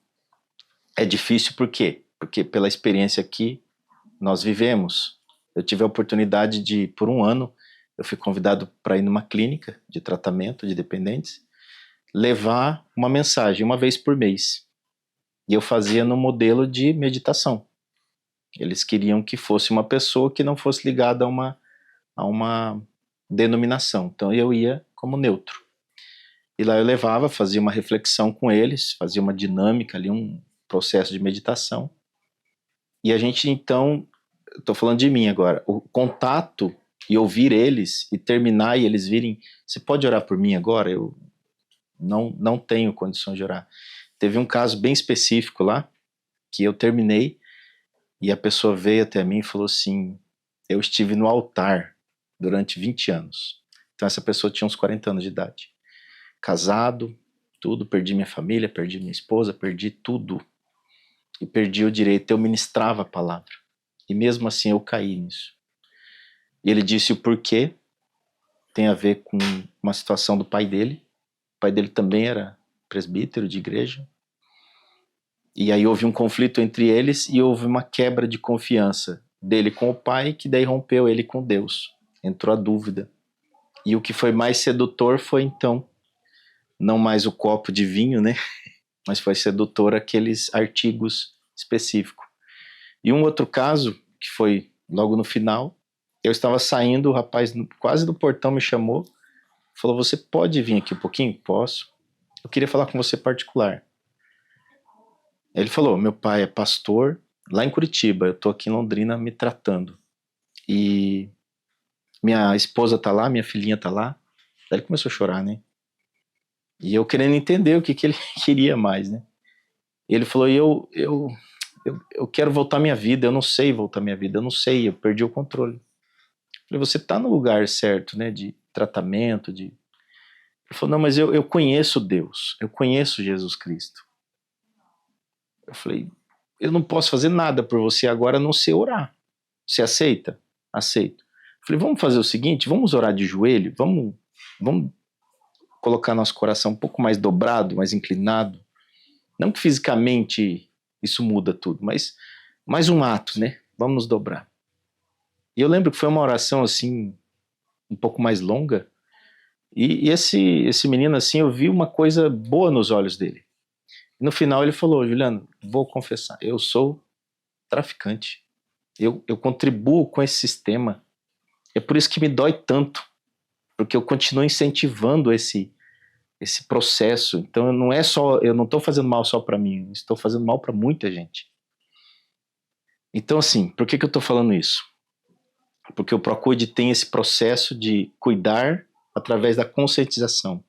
é difícil por quê? Porque pela experiência que nós vivemos, eu tive a oportunidade de, por um ano, eu fui convidado para ir numa clínica de tratamento de dependentes, levar uma mensagem uma vez por mês. E eu fazia no modelo de meditação. Eles queriam que fosse uma pessoa que não fosse ligada a uma denominação. Então eu ia como neutro. E lá eu levava, fazia uma reflexão com eles, fazia uma dinâmica ali, um processo de meditação. E a gente então, estou falando de mim agora, o contato e ouvir eles e terminar e eles virem, você pode orar por mim agora? Eu não tenho condições de orar. Teve um caso bem específico lá, que eu terminei e a pessoa veio até mim e falou assim, eu estive no altar durante 20 anos. Então essa pessoa tinha uns 40 anos de idade. Casado, tudo, perdi minha família, perdi minha esposa, perdi tudo. E perdi o direito, eu ministrava a palavra. E mesmo assim eu caí nisso. E ele disse o porquê, tem a ver com uma situação do pai dele. O pai dele também era presbítero de igreja. E aí houve um conflito entre eles e houve uma quebra de confiança dele com o pai, que daí rompeu ele com Deus. Entrou a dúvida. E o que foi mais sedutor foi então, não mais o copo de vinho, né? Mas foi sedutor aqueles artigos específicos. E um outro caso, que foi logo no final, eu estava saindo, o rapaz quase do portão me chamou, falou, você pode vir aqui um pouquinho? Posso. Eu queria falar com você particular. Ele falou, meu pai é pastor lá em Curitiba, eu tô aqui em Londrina me tratando. E minha esposa tá lá, minha filhinha tá lá. Daí ele começou a chorar, né? E eu querendo entender o que ele queria mais, né? E ele falou, eu quero voltar minha vida, eu não sei voltar minha vida, eu não sei, eu perdi o controle. Eu falei, você tá no lugar certo, né, de tratamento, de... Ele falou, não, mas eu conheço Deus, eu conheço Jesus Cristo. Eu falei, eu não posso fazer nada por você agora a não ser orar. Você aceita? Aceito. Eu falei, vamos fazer o seguinte, vamos orar de joelho, vamos colocar nosso coração um pouco mais dobrado, mais inclinado. Não que fisicamente isso muda tudo, mas mais um ato, né? Vamos nos dobrar. E eu lembro que foi uma oração assim, um pouco mais longa, e esse menino assim, eu vi uma coisa boa nos olhos dele. E no final ele falou, Juliano, vou confessar, eu sou traficante. Eu contribuo com esse sistema. É por isso que me dói tanto, porque eu continuo incentivando esse processo. Então eu não estou fazendo mal só para mim, estou fazendo mal para muita gente. Então assim, por que eu estou falando isso? Porque o Procuide tem esse processo de cuidar através da conscientização.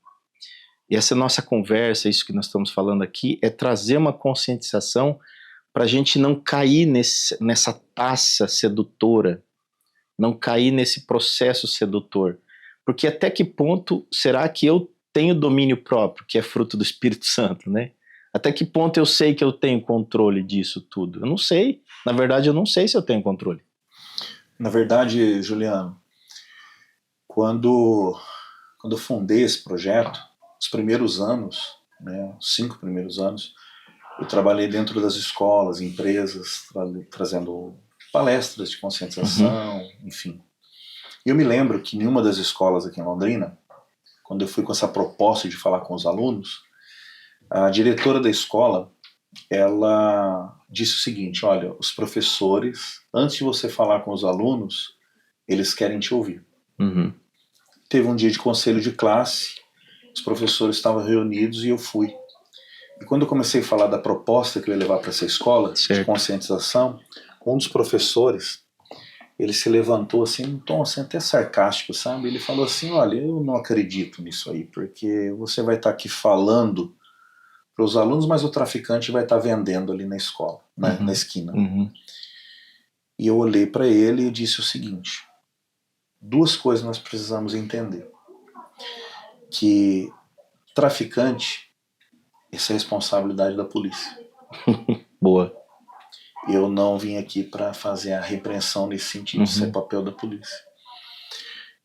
E essa nossa conversa, isso que nós estamos falando aqui, é trazer uma conscientização para a gente não cair nessa taça sedutora, não cair nesse processo sedutor. Porque até que ponto será que eu tenho domínio próprio, que é fruto do Espírito Santo, né? Até que ponto eu sei que eu tenho controle disso tudo? Eu não sei. Na verdade, eu não sei se eu tenho controle. Na verdade, Juliano, quando eu fundei esse projeto, os primeiros anos, né, os 5 primeiros anos, eu trabalhei dentro das escolas, empresas, trazendo palestras de conscientização, enfim. E eu me lembro que em uma das escolas aqui em Londrina, quando eu fui com essa proposta de falar com os alunos, a diretora da escola, ela disse o seguinte: olha, os professores, antes de você falar com os alunos, eles querem te ouvir. Uhum. Teve um dia de conselho de classe, os professores estavam reunidos e eu fui. E quando eu comecei a falar da proposta que eu ia levar para essa escola, de conscientização, um dos professores, ele se levantou assim, num tom assim, até sarcástico, sabe? Ele falou assim: olha, eu não acredito nisso aí, porque você vai estar aqui falando para os alunos, mas o traficante vai estar vendendo ali na escola, né, na esquina. Uhum. E eu olhei para ele e disse o seguinte: 2 coisas nós precisamos entender. Que traficante, essa é a responsabilidade da polícia. Boa. Eu não vim aqui para fazer a repreensão nesse sentido, isso é papel da polícia.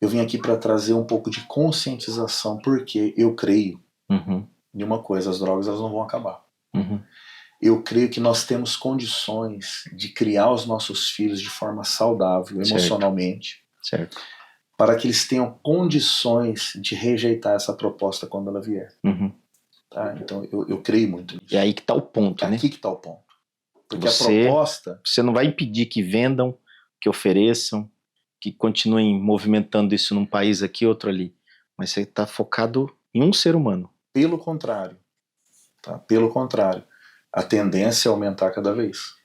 Eu vim aqui para trazer um pouco de conscientização, porque eu creio em uma coisa: as drogas elas não vão acabar. Eu creio que nós temos condições de criar os nossos filhos de forma saudável, emocionalmente, certo, para que eles tenham condições de rejeitar essa proposta quando ela vier. Tá? Então eu creio muito nisso. E aí que está o ponto, né? Aqui que está o ponto. Porque a proposta... Você não vai impedir que vendam, que ofereçam, que continuem movimentando isso num país aqui, outro ali. Mas você está focado em um ser humano. Pelo contrário. Tá? Pelo contrário. A tendência é aumentar cada vez.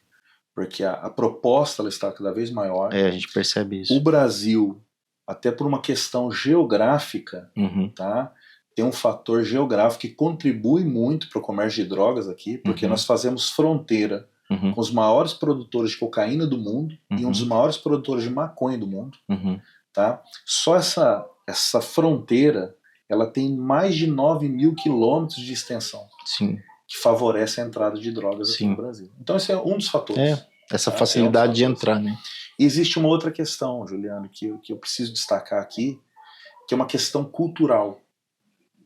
Porque a proposta ela está cada vez maior. A gente percebe isso. O Brasil, até por uma questão geográfica, tá? Tem um fator geográfico que contribui muito para o comércio de drogas aqui, porque nós fazemos fronteira com os maiores produtores de cocaína do mundo e um dos maiores produtores de maconha do mundo. Tá? Só essa fronteira, ela tem mais de 9.000 quilômetros de extensão. Sim. Que favorece a entrada de drogas aqui no Brasil. Então esse é um dos fatores. Essa facilidade de entrar, né? E existe uma outra questão, Juliano, que eu preciso destacar aqui, que é uma questão cultural.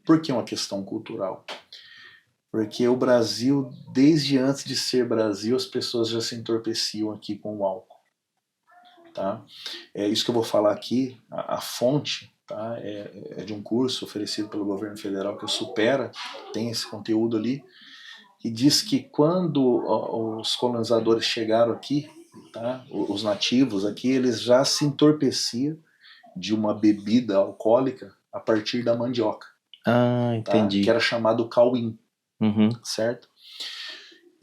Por que uma questão cultural? Porque o Brasil, desde antes de ser Brasil, as pessoas já se entorpeciam aqui com o álcool. Tá? É isso que eu vou falar aqui, a fonte, tá? É de um curso oferecido pelo governo federal, que é o Supera, tem esse conteúdo ali, que diz que quando os colonizadores chegaram aqui, tá? Os nativos aqui, eles já se entorpeciam de uma bebida alcoólica a partir da mandioca. Entendi. Tá? Que era chamado cauim. Certo?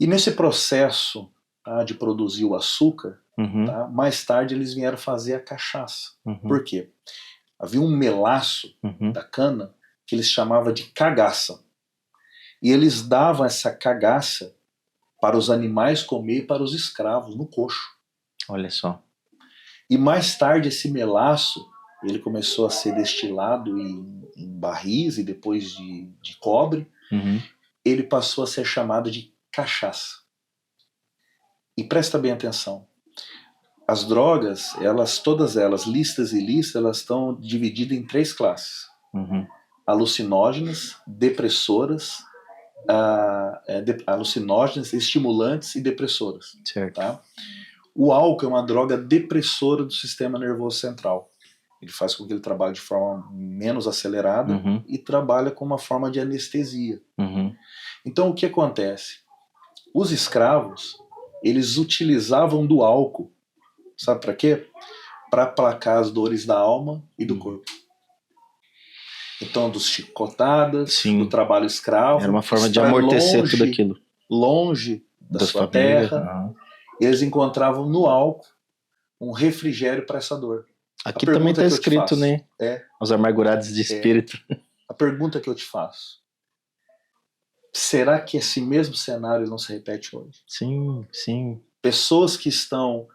E nesse processo, tá, de produzir o açúcar, tá, mais tarde eles vieram fazer a cachaça. Por quê? Havia um melaço da cana que eles chamavam de cagaça. E eles davam essa cagaça para os animais comer e para os escravos no coxo. Olha só. E mais tarde esse melaço ele começou a ser destilado em barris e depois de cobre. Ele passou a ser chamado de cachaça. E presta bem atenção. As drogas, todas elas, listas e ilícitas, elas estão divididas em 3 classes. Alucinógenas, depressoras, alucinógenas, estimulantes e depressoras. Certo. Tá? O álcool é uma droga depressora do sistema nervoso central. Ele faz com que ele trabalhe de forma menos acelerada e trabalha com uma forma de anestesia. Então o que acontece? Os escravos, eles utilizavam do álcool, sabe para quê? Para aplacar as dores da alma e do corpo. Então, dos chicotadas, do trabalho escravo. Era uma forma de amortecer tudo aquilo. Longe da sua terra. Eles encontravam no álcool um refrigério para essa dor. Aqui também está escrito, né? Os amargurados de espírito. A pergunta que eu te faço: será que esse mesmo cenário não se repete hoje? Sim, sim. Pessoas que estão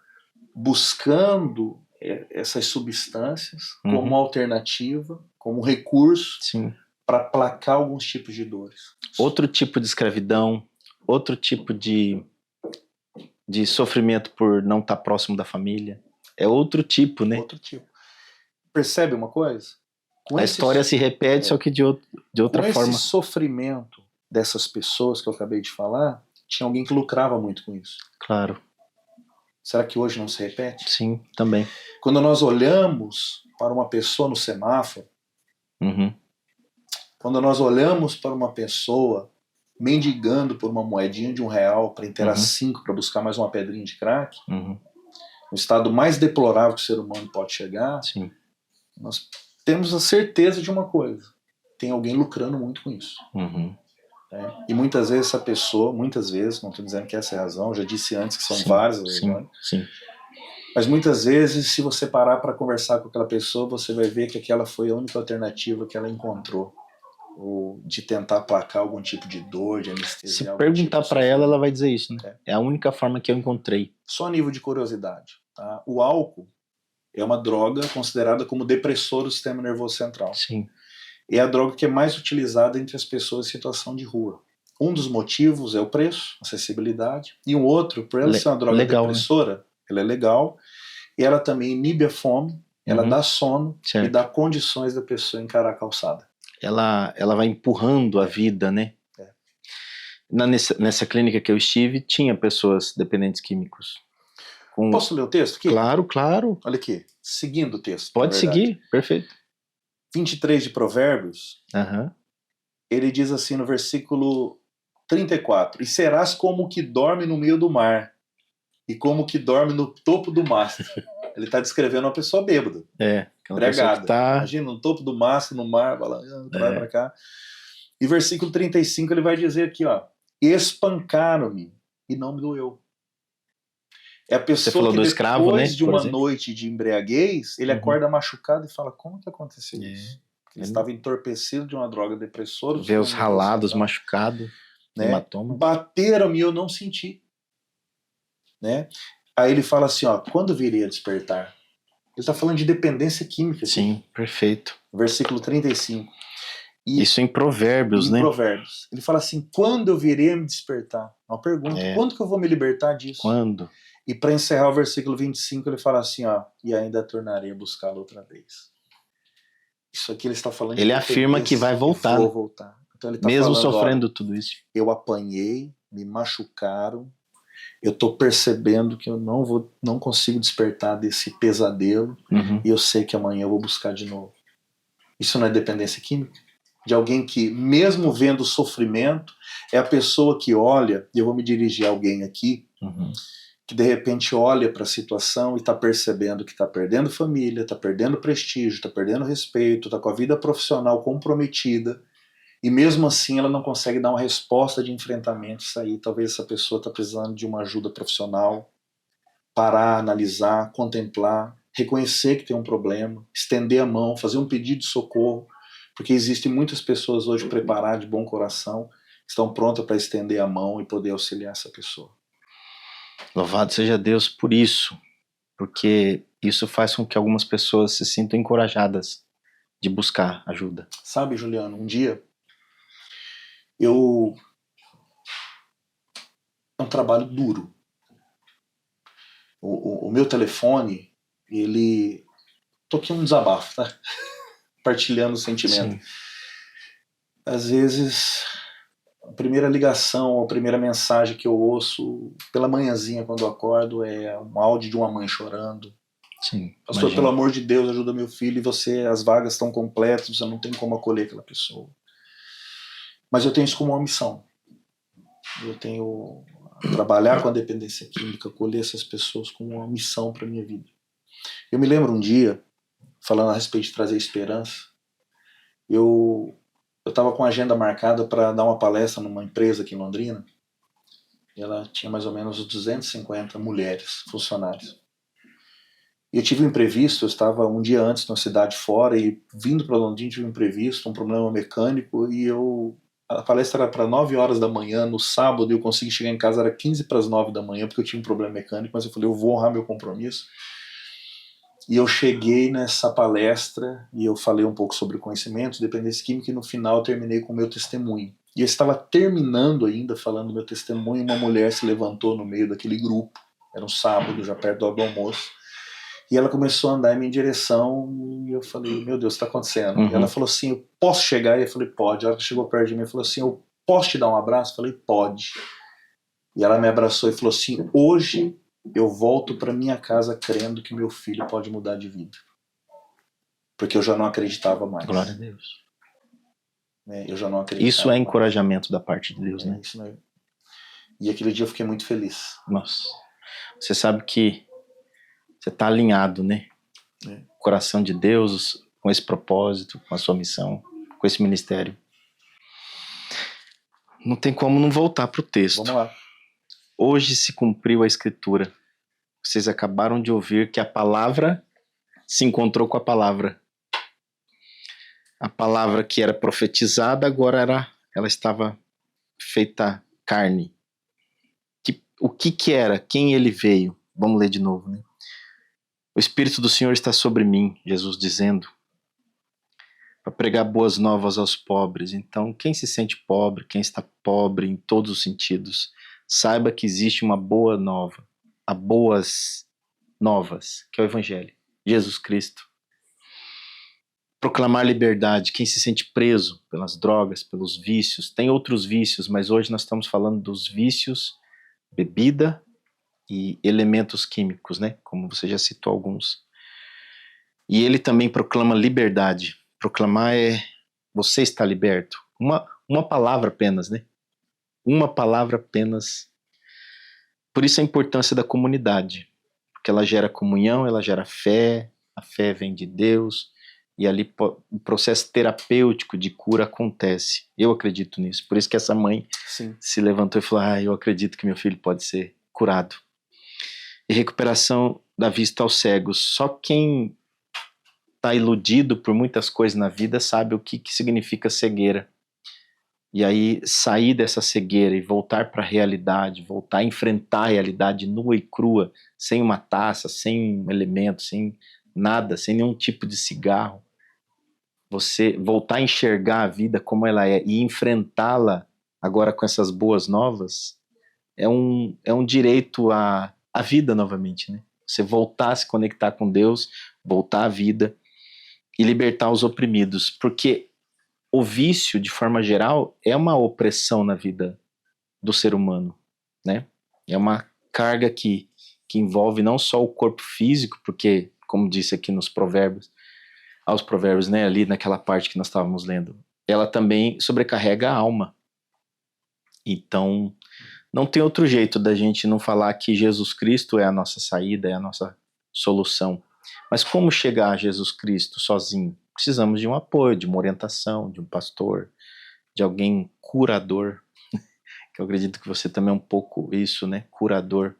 buscando essas substâncias como alternativa, como recurso para aplacar alguns tipos de dores. Outro tipo de escravidão, outro tipo de sofrimento por não estar próximo da família. É outro tipo, né? Outro tipo. Percebe uma coisa? A história se repete, só que de outra com forma. Esse sofrimento dessas pessoas que eu acabei de falar, tinha alguém que lucrava muito com isso. Claro. Será que hoje não se repete? Sim, também. Quando nós olhamos para uma pessoa no semáforo, quando nós olhamos para uma pessoa mendigando por uma moedinha de R$1 para inteirar 5 para buscar mais uma pedrinha de crack, no estado mais deplorável que o ser humano pode chegar, sim, nós temos a certeza de uma coisa: tem alguém lucrando muito com isso. E muitas vezes essa pessoa, não estou dizendo que essa é a razão, já disse antes que são várias as razões, mas muitas vezes, se você parar para conversar com aquela pessoa, você vai ver que aquela foi a única alternativa que ela encontrou, ou de tentar aplacar algum tipo de dor, de anestesia. Se perguntar para ela vai dizer isso, né? É a única forma que eu encontrei. Só a nível de curiosidade, tá? O álcool é uma droga considerada como depressor do sistema nervoso central. Sim. É a droga que é mais utilizada entre as pessoas em situação de rua. Um dos motivos é o preço, acessibilidade, e um outro, por ela ser uma droga depressora, né? Ela é legal, e ela também inibe a fome, ela dá sono e dá condições da pessoa encarar a calçada. Ela vai empurrando a vida, né? Nessa clínica que eu estive, tinha pessoas dependentes químicos. Posso ler o texto aqui? Claro, claro. Olha aqui, seguindo o texto. Pode seguir, perfeito. 23 de Provérbios, ele diz assim no versículo 34: e serás como o que dorme no meio do mar, e como o que dorme no topo do mastro. Ele está descrevendo uma pessoa bêbada. Pregada. Imagina, no topo do mastro, no mar, balançando pra lá e pra cá. E versículo 35 ele vai dizer aqui, ó: espancaram-me e não me doeu. É a pessoa que depois escravo, né, de uma noite de embriaguez, ele acorda machucado e fala: como que aconteceu isso? Ele estava entorpecido de uma droga depressora. Vê os ralados, machucados, né? Hematomas. Bateram-me e eu não senti. Né? Aí ele fala assim, ó: quando virei a despertar? Ele está falando de dependência química. Sim, perfeito. Versículo 35. Isso em Provérbios, né? Em Provérbios. Ele fala assim: quando eu virei a me despertar? Uma pergunta: quando que eu vou me libertar disso? Quando? E para encerrar o versículo 25, ele fala assim, ó: e ainda tornarei a buscá-lo outra vez. Isso aqui ele está falando de ele afirma que vai voltar. Vou voltar. Então ele tá mesmo falando, sofrendo ó, tudo isso. Eu apanhei, me machucaram, eu estou percebendo que eu não consigo despertar desse pesadelo, e eu sei que amanhã eu vou buscar de novo. Isso não é dependência química? De alguém que, mesmo vendo o sofrimento, é a pessoa que olha, e eu vou me dirigir a alguém aqui, que de repente olha para a situação e está percebendo que está perdendo família, está perdendo prestígio, está perdendo respeito, está com a vida profissional comprometida, e mesmo assim ela não consegue dar uma resposta de enfrentamento. Isso aí, talvez essa pessoa está precisando de uma ajuda profissional, parar, analisar, contemplar, reconhecer que tem um problema, estender a mão, fazer um pedido de socorro, porque existem muitas pessoas hoje preparadas, de bom coração, que estão prontas para estender a mão e poder auxiliar essa pessoa. Louvado seja Deus por isso, porque isso faz com que algumas pessoas se sintam encorajadas de buscar ajuda. Sabe, Juliano, um dia é um trabalho duro. O meu telefone, ele... Tô aqui um desabafo, tá? Partilhando o sentimento. Sim. Às vezes, a primeira ligação, a primeira mensagem que eu ouço pela manhãzinha quando eu acordo é um áudio de uma mãe chorando. Sim, pastor, imagina. Pelo amor de Deus, ajuda meu filho, e as vagas estão completas, você não tem como acolher aquela pessoa. Mas eu tenho isso como uma missão. Eu tenho trabalhar com a dependência química, acolher essas pessoas como uma missão para minha vida. Eu me lembro um dia, falando a respeito de trazer esperança, eu estava com a agenda marcada para dar uma palestra numa empresa aqui em Londrina. E ela tinha mais ou menos 250 mulheres, funcionários. E eu tive um imprevisto, eu estava um dia antes numa cidade fora e vindo para Londrina tive um imprevisto, um problema mecânico, e a palestra era para 9 horas da manhã, no sábado, e eu consegui chegar em casa, era 15 para as 9 da manhã, porque eu tinha um problema mecânico, mas eu falei, eu vou honrar meu compromisso. E eu cheguei nessa palestra e eu falei um pouco sobre conhecimento, dependência química, e no final eu terminei com o meu testemunho. E eu estava terminando ainda, falando meu testemunho, uma mulher se levantou no meio daquele grupo, era um sábado, já perto do hora do almoço, e ela começou a andar em minha direção, e eu falei, meu Deus, o que está acontecendo? E ela falou assim, eu posso chegar? E eu falei, pode. A hora que chegou perto de mim, ela falou assim, eu posso te dar um abraço? Eu falei, pode. E ela me abraçou e falou assim, hoje eu volto para minha casa crendo que meu filho pode mudar de vida. Porque eu já não acreditava mais. Glória a Deus. Eu já não acreditava Isso é mais. encorajamento da parte de Deus, né? Isso não é... E aquele dia eu fiquei muito feliz. Nossa. Você sabe que você está alinhado, né? Coração de Deus, com esse propósito, com a sua missão, com esse ministério. Não tem como não voltar para o texto. Vamos lá. Hoje se cumpriu a escritura. Vocês acabaram de ouvir que a palavra se encontrou com a palavra. A palavra que era profetizada agora ela estava feita carne. O que era? Quem ele veio? Vamos ler de novo, né? O Espírito do Senhor está sobre mim, Jesus dizendo, para pregar boas novas aos pobres. Então, quem se sente pobre, quem está pobre em todos os sentidos, saiba que existe uma boa nova, há boas novas, que é o Evangelho, Jesus Cristo. Proclamar liberdade, quem se sente preso pelas drogas, pelos vícios, tem outros vícios, mas hoje nós estamos falando dos vícios, bebida e elementos químicos, né? Como você já citou alguns. E ele também proclama liberdade. Proclamar é você está liberto. Uma palavra apenas, né? Uma palavra apenas. Por isso a importância da comunidade, porque ela gera comunhão, ela gera fé, a fé vem de Deus, e ali o processo terapêutico de cura acontece. Eu acredito nisso. Por isso que essa mãe se levantou e falou, eu acredito que meu filho pode ser curado. E recuperação da vista aos cegos. Só quem está iludido por muitas coisas na vida sabe o que significa cegueira. E aí sair dessa cegueira e voltar para a realidade, voltar a enfrentar a realidade nua e crua, sem uma taça, sem um elemento, sem nada, sem nenhum tipo de cigarro. Você voltar a enxergar a vida como ela é e enfrentá-la agora com essas boas novas é um direito à vida novamente, né? Você voltar a se conectar com Deus, voltar à vida e libertar os oprimidos, porque o vício, de forma geral, é uma opressão na vida do ser humano, né? É uma carga que envolve não só o corpo físico, porque, como disse aqui nos provérbios, aos provérbios, né, ali naquela parte que nós estávamos lendo, ela também sobrecarrega a alma. Então, não tem outro jeito da gente não falar que Jesus Cristo é a nossa saída, é a nossa solução. Mas como chegar a Jesus Cristo sozinho? Precisamos de um apoio, de uma orientação, de um pastor, de alguém curador, que eu acredito que você também é um pouco isso, né? Curador.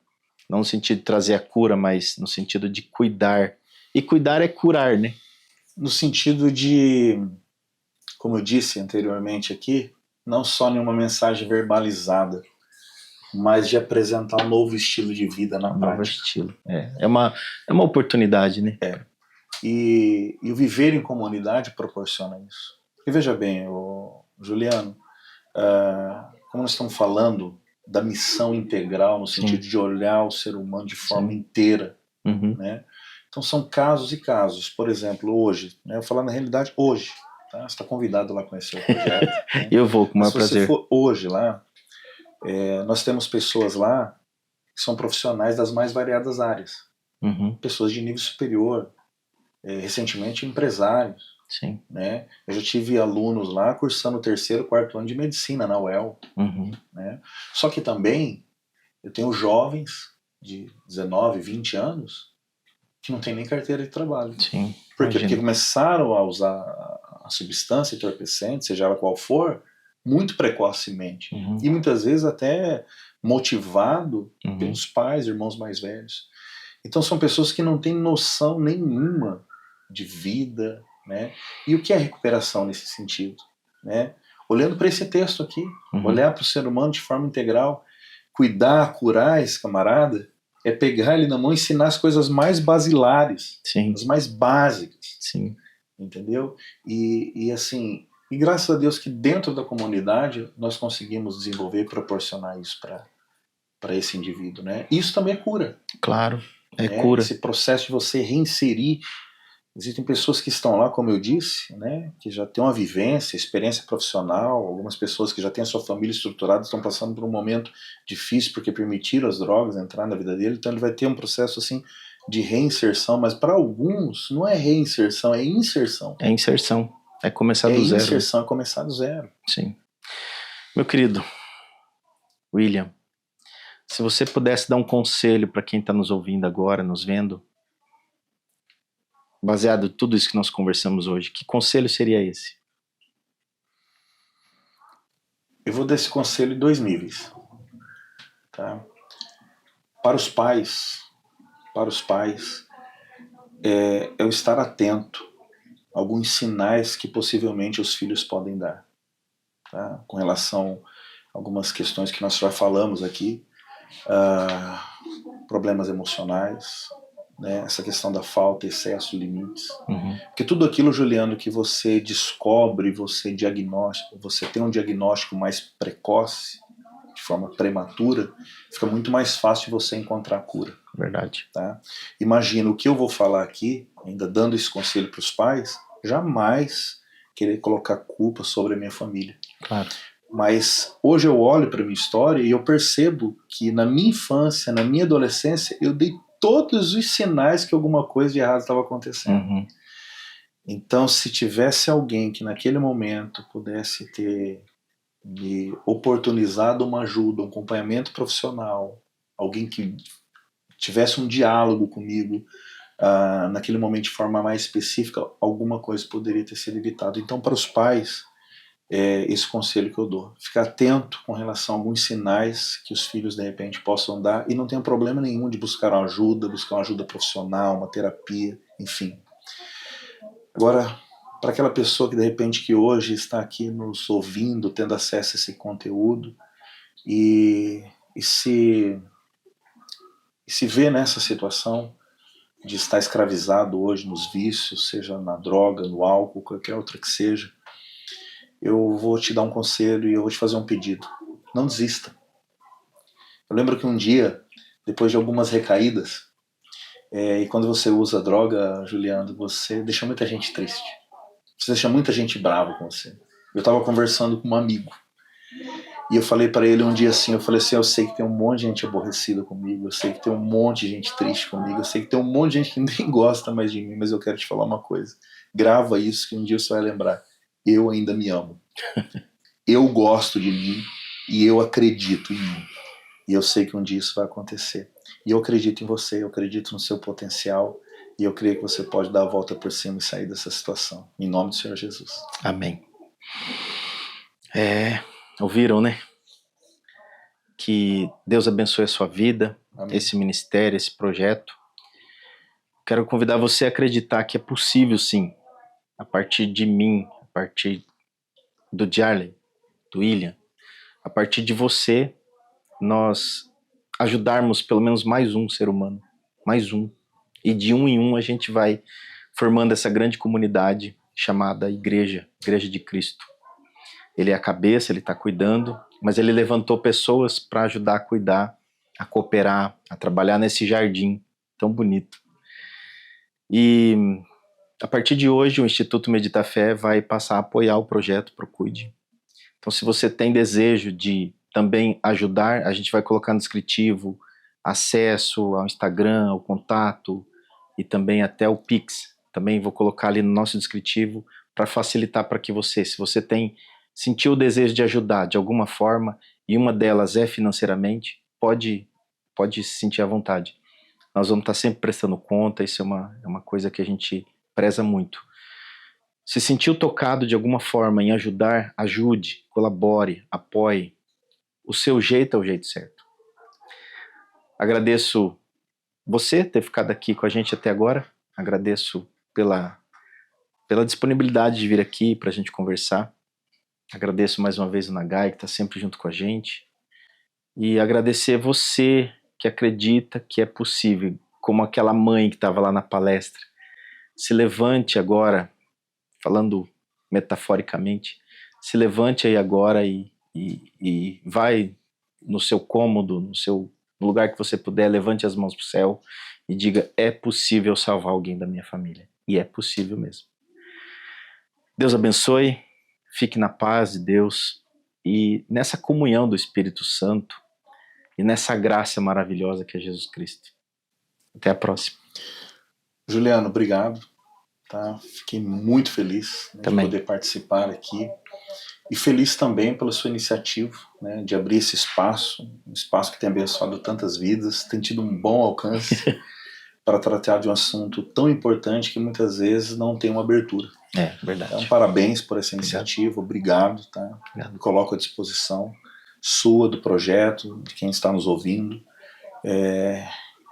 Não no sentido de trazer a cura, mas no sentido de cuidar. E cuidar é curar, né? No sentido de, como eu disse anteriormente aqui, não só nenhuma mensagem verbalizada, mas de apresentar um novo estilo de vida na prática. Novo estilo. É uma oportunidade, né? E o viver em comunidade proporciona isso. E veja bem, Juliano, como nós estamos falando da missão integral, no sentido de olhar o ser humano de forma inteira, né? Então são casos e casos. Por exemplo, hoje, né, eu vou falar na realidade hoje, tá? Você está convidado lá a conhecer o projeto. Né? Eu vou, com o maior prazer. Se você for hoje lá, nós temos pessoas lá que são profissionais das mais variadas áreas. Pessoas de nível superior, recentemente empresários. Sim. Né? Eu já tive alunos lá cursando o 3º, 4º ano de medicina na UEL. Né? Só que também eu tenho jovens de 19, 20 anos que não tem nem carteira de trabalho. Sim. Por quê? Porque começaram a usar a substância entorpecente, seja ela qual for, muito precocemente. E muitas vezes até motivado pelos pais, irmãos mais velhos. Então são pessoas que não têm noção nenhuma de vida, né? E o que é recuperação nesse sentido? Né? Olhando para esse texto aqui, olhar para o ser humano de forma integral, cuidar, curar esse camarada, é pegar ele na mão e ensinar as coisas mais basilares, as mais básicas. Sim. Entendeu? E assim, E graças a Deus que dentro da comunidade nós conseguimos desenvolver e proporcionar isso para esse indivíduo, né? Isso também é cura. Claro, é Né? cura. Esse processo de você reinserir. Existem pessoas que estão lá, como eu disse, né, que já têm uma vivência, experiência profissional, algumas pessoas que já têm a sua família estruturada estão passando por um momento difícil porque permitiram as drogas entrar na vida dele, então ele vai ter um processo assim de reinserção, mas para alguns não é reinserção, é inserção. É inserção, é começar do zero. É inserção, é começar do zero. Sim. Meu querido William, se você pudesse dar um conselho para quem está nos ouvindo agora, nos vendo, baseado em tudo isso que nós conversamos hoje, que conselho seria esse? Eu vou dar esse conselho em 2 níveis. Tá? Para os pais, é eu estar atento a alguns sinais que possivelmente os filhos podem dar. Tá? Com relação a algumas questões que nós já falamos aqui, problemas emocionais, né? Essa questão da falta, excesso, limites. Porque tudo aquilo, Juliano, que você descobre, você tem um diagnóstico mais precoce, de forma prematura, fica muito mais fácil você encontrar a cura. Verdade. Tá? Imagina o que eu vou falar aqui, ainda dando esse conselho para os pais, jamais querer colocar culpa sobre a minha família. Claro. Mas hoje eu olho para a minha história e eu percebo que na minha infância, na minha adolescência, eu dei todos os sinais que alguma coisa de errado estava acontecendo. Então, se tivesse alguém que naquele momento pudesse ter me oportunizado uma ajuda, um acompanhamento profissional, alguém que tivesse um diálogo comigo, naquele momento de forma mais específica, alguma coisa poderia ter sido evitada. Então, para os pais, esse conselho que eu dou. Ficar atento com relação a alguns sinais que os filhos de repente possam dar, e não tem problema nenhum de buscar uma ajuda profissional, uma terapia, enfim. Agora, para aquela pessoa que de repente que hoje está aqui nos ouvindo, tendo acesso a esse conteúdo e se vê nessa situação de estar escravizado hoje nos vícios, seja na droga, no álcool, qualquer outra que seja, eu vou te dar um conselho e eu vou te fazer um pedido. Não desista. Eu lembro que um dia, depois de algumas recaídas, e quando você usa droga, Juliano, você deixa muita gente triste. Você deixa muita gente brava com você. Eu estava conversando com um amigo e eu falei para ele um dia assim, eu falei assim, eu sei que tem um monte de gente aborrecida comigo, eu sei que tem um monte de gente triste comigo, eu sei que tem um monte de gente que nem gosta mais de mim, mas eu quero te falar uma coisa. Grava isso que um dia você vai lembrar. Eu ainda me amo. Eu gosto de mim e eu acredito em mim. E eu sei que um dia isso vai acontecer. E eu acredito em você, eu acredito no seu potencial e eu creio que você pode dar a volta por cima e sair dessa situação. Em nome do Senhor Jesus. Amém. Ouviram, né? Que Deus abençoe a sua vida, Amém. Esse ministério, esse projeto. Quero convidar você a acreditar que é possível, sim, a partir de mim, a partir do Jarley, do William, a partir de você, nós ajudarmos pelo menos mais um ser humano, mais um. E de um em um a gente vai formando essa grande comunidade chamada Igreja de Cristo. Ele é a cabeça, ele está cuidando, mas ele levantou pessoas para ajudar a cuidar, a cooperar, a trabalhar nesse jardim tão bonito. E a partir de hoje o Instituto Medita Fé vai passar a apoiar o projeto Procuide. Então, se você tem desejo de também ajudar, a gente vai colocar no descritivo acesso ao Instagram, ao contato e também até o Pix. Também vou colocar ali no nosso descritivo para facilitar para que você, se você sentiu o desejo de ajudar de alguma forma, e uma delas é financeiramente, pode se sentir à vontade. Nós vamos estar sempre prestando conta, isso é uma coisa que a gente preza muito. Se sentiu tocado de alguma forma em ajudar, ajude, colabore, apoie. O seu jeito é o jeito certo. Agradeço você ter ficado aqui com a gente até agora. Agradeço pela disponibilidade de vir aqui para a gente conversar. Agradeço mais uma vez o Nagai, que está sempre junto com a gente. E agradecer você que acredita que é possível, como aquela mãe que estava lá na palestra. Se levante agora, falando metaforicamente, se levante aí agora e vai no seu cômodo, no lugar que você puder, levante as mãos para o céu e diga: é possível salvar alguém da minha família. E é possível mesmo. Deus abençoe, fique na paz de Deus e nessa comunhão do Espírito Santo e nessa graça maravilhosa que é Jesus Cristo. Até a próxima. Juliano, obrigado. Tá? Fiquei muito feliz, né, de poder participar aqui. E feliz também pela sua iniciativa, né, de abrir esse espaço, um espaço que tem abençoado tantas vidas, tem tido um bom alcance para tratar de um assunto tão importante que muitas vezes não tem uma abertura. É, verdade. Então, parabéns por essa iniciativa, obrigado. Tá? Me coloco à disposição sua, do projeto, de quem está nos ouvindo.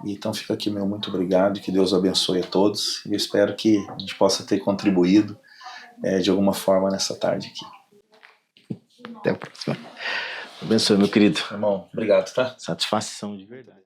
Então fica aqui meu muito obrigado, que Deus abençoe a todos. E eu espero que a gente possa ter contribuído de alguma forma nessa tarde aqui. Até a próxima. Abençoe, meu querido. Irmão, obrigado, tá? Satisfação de verdade.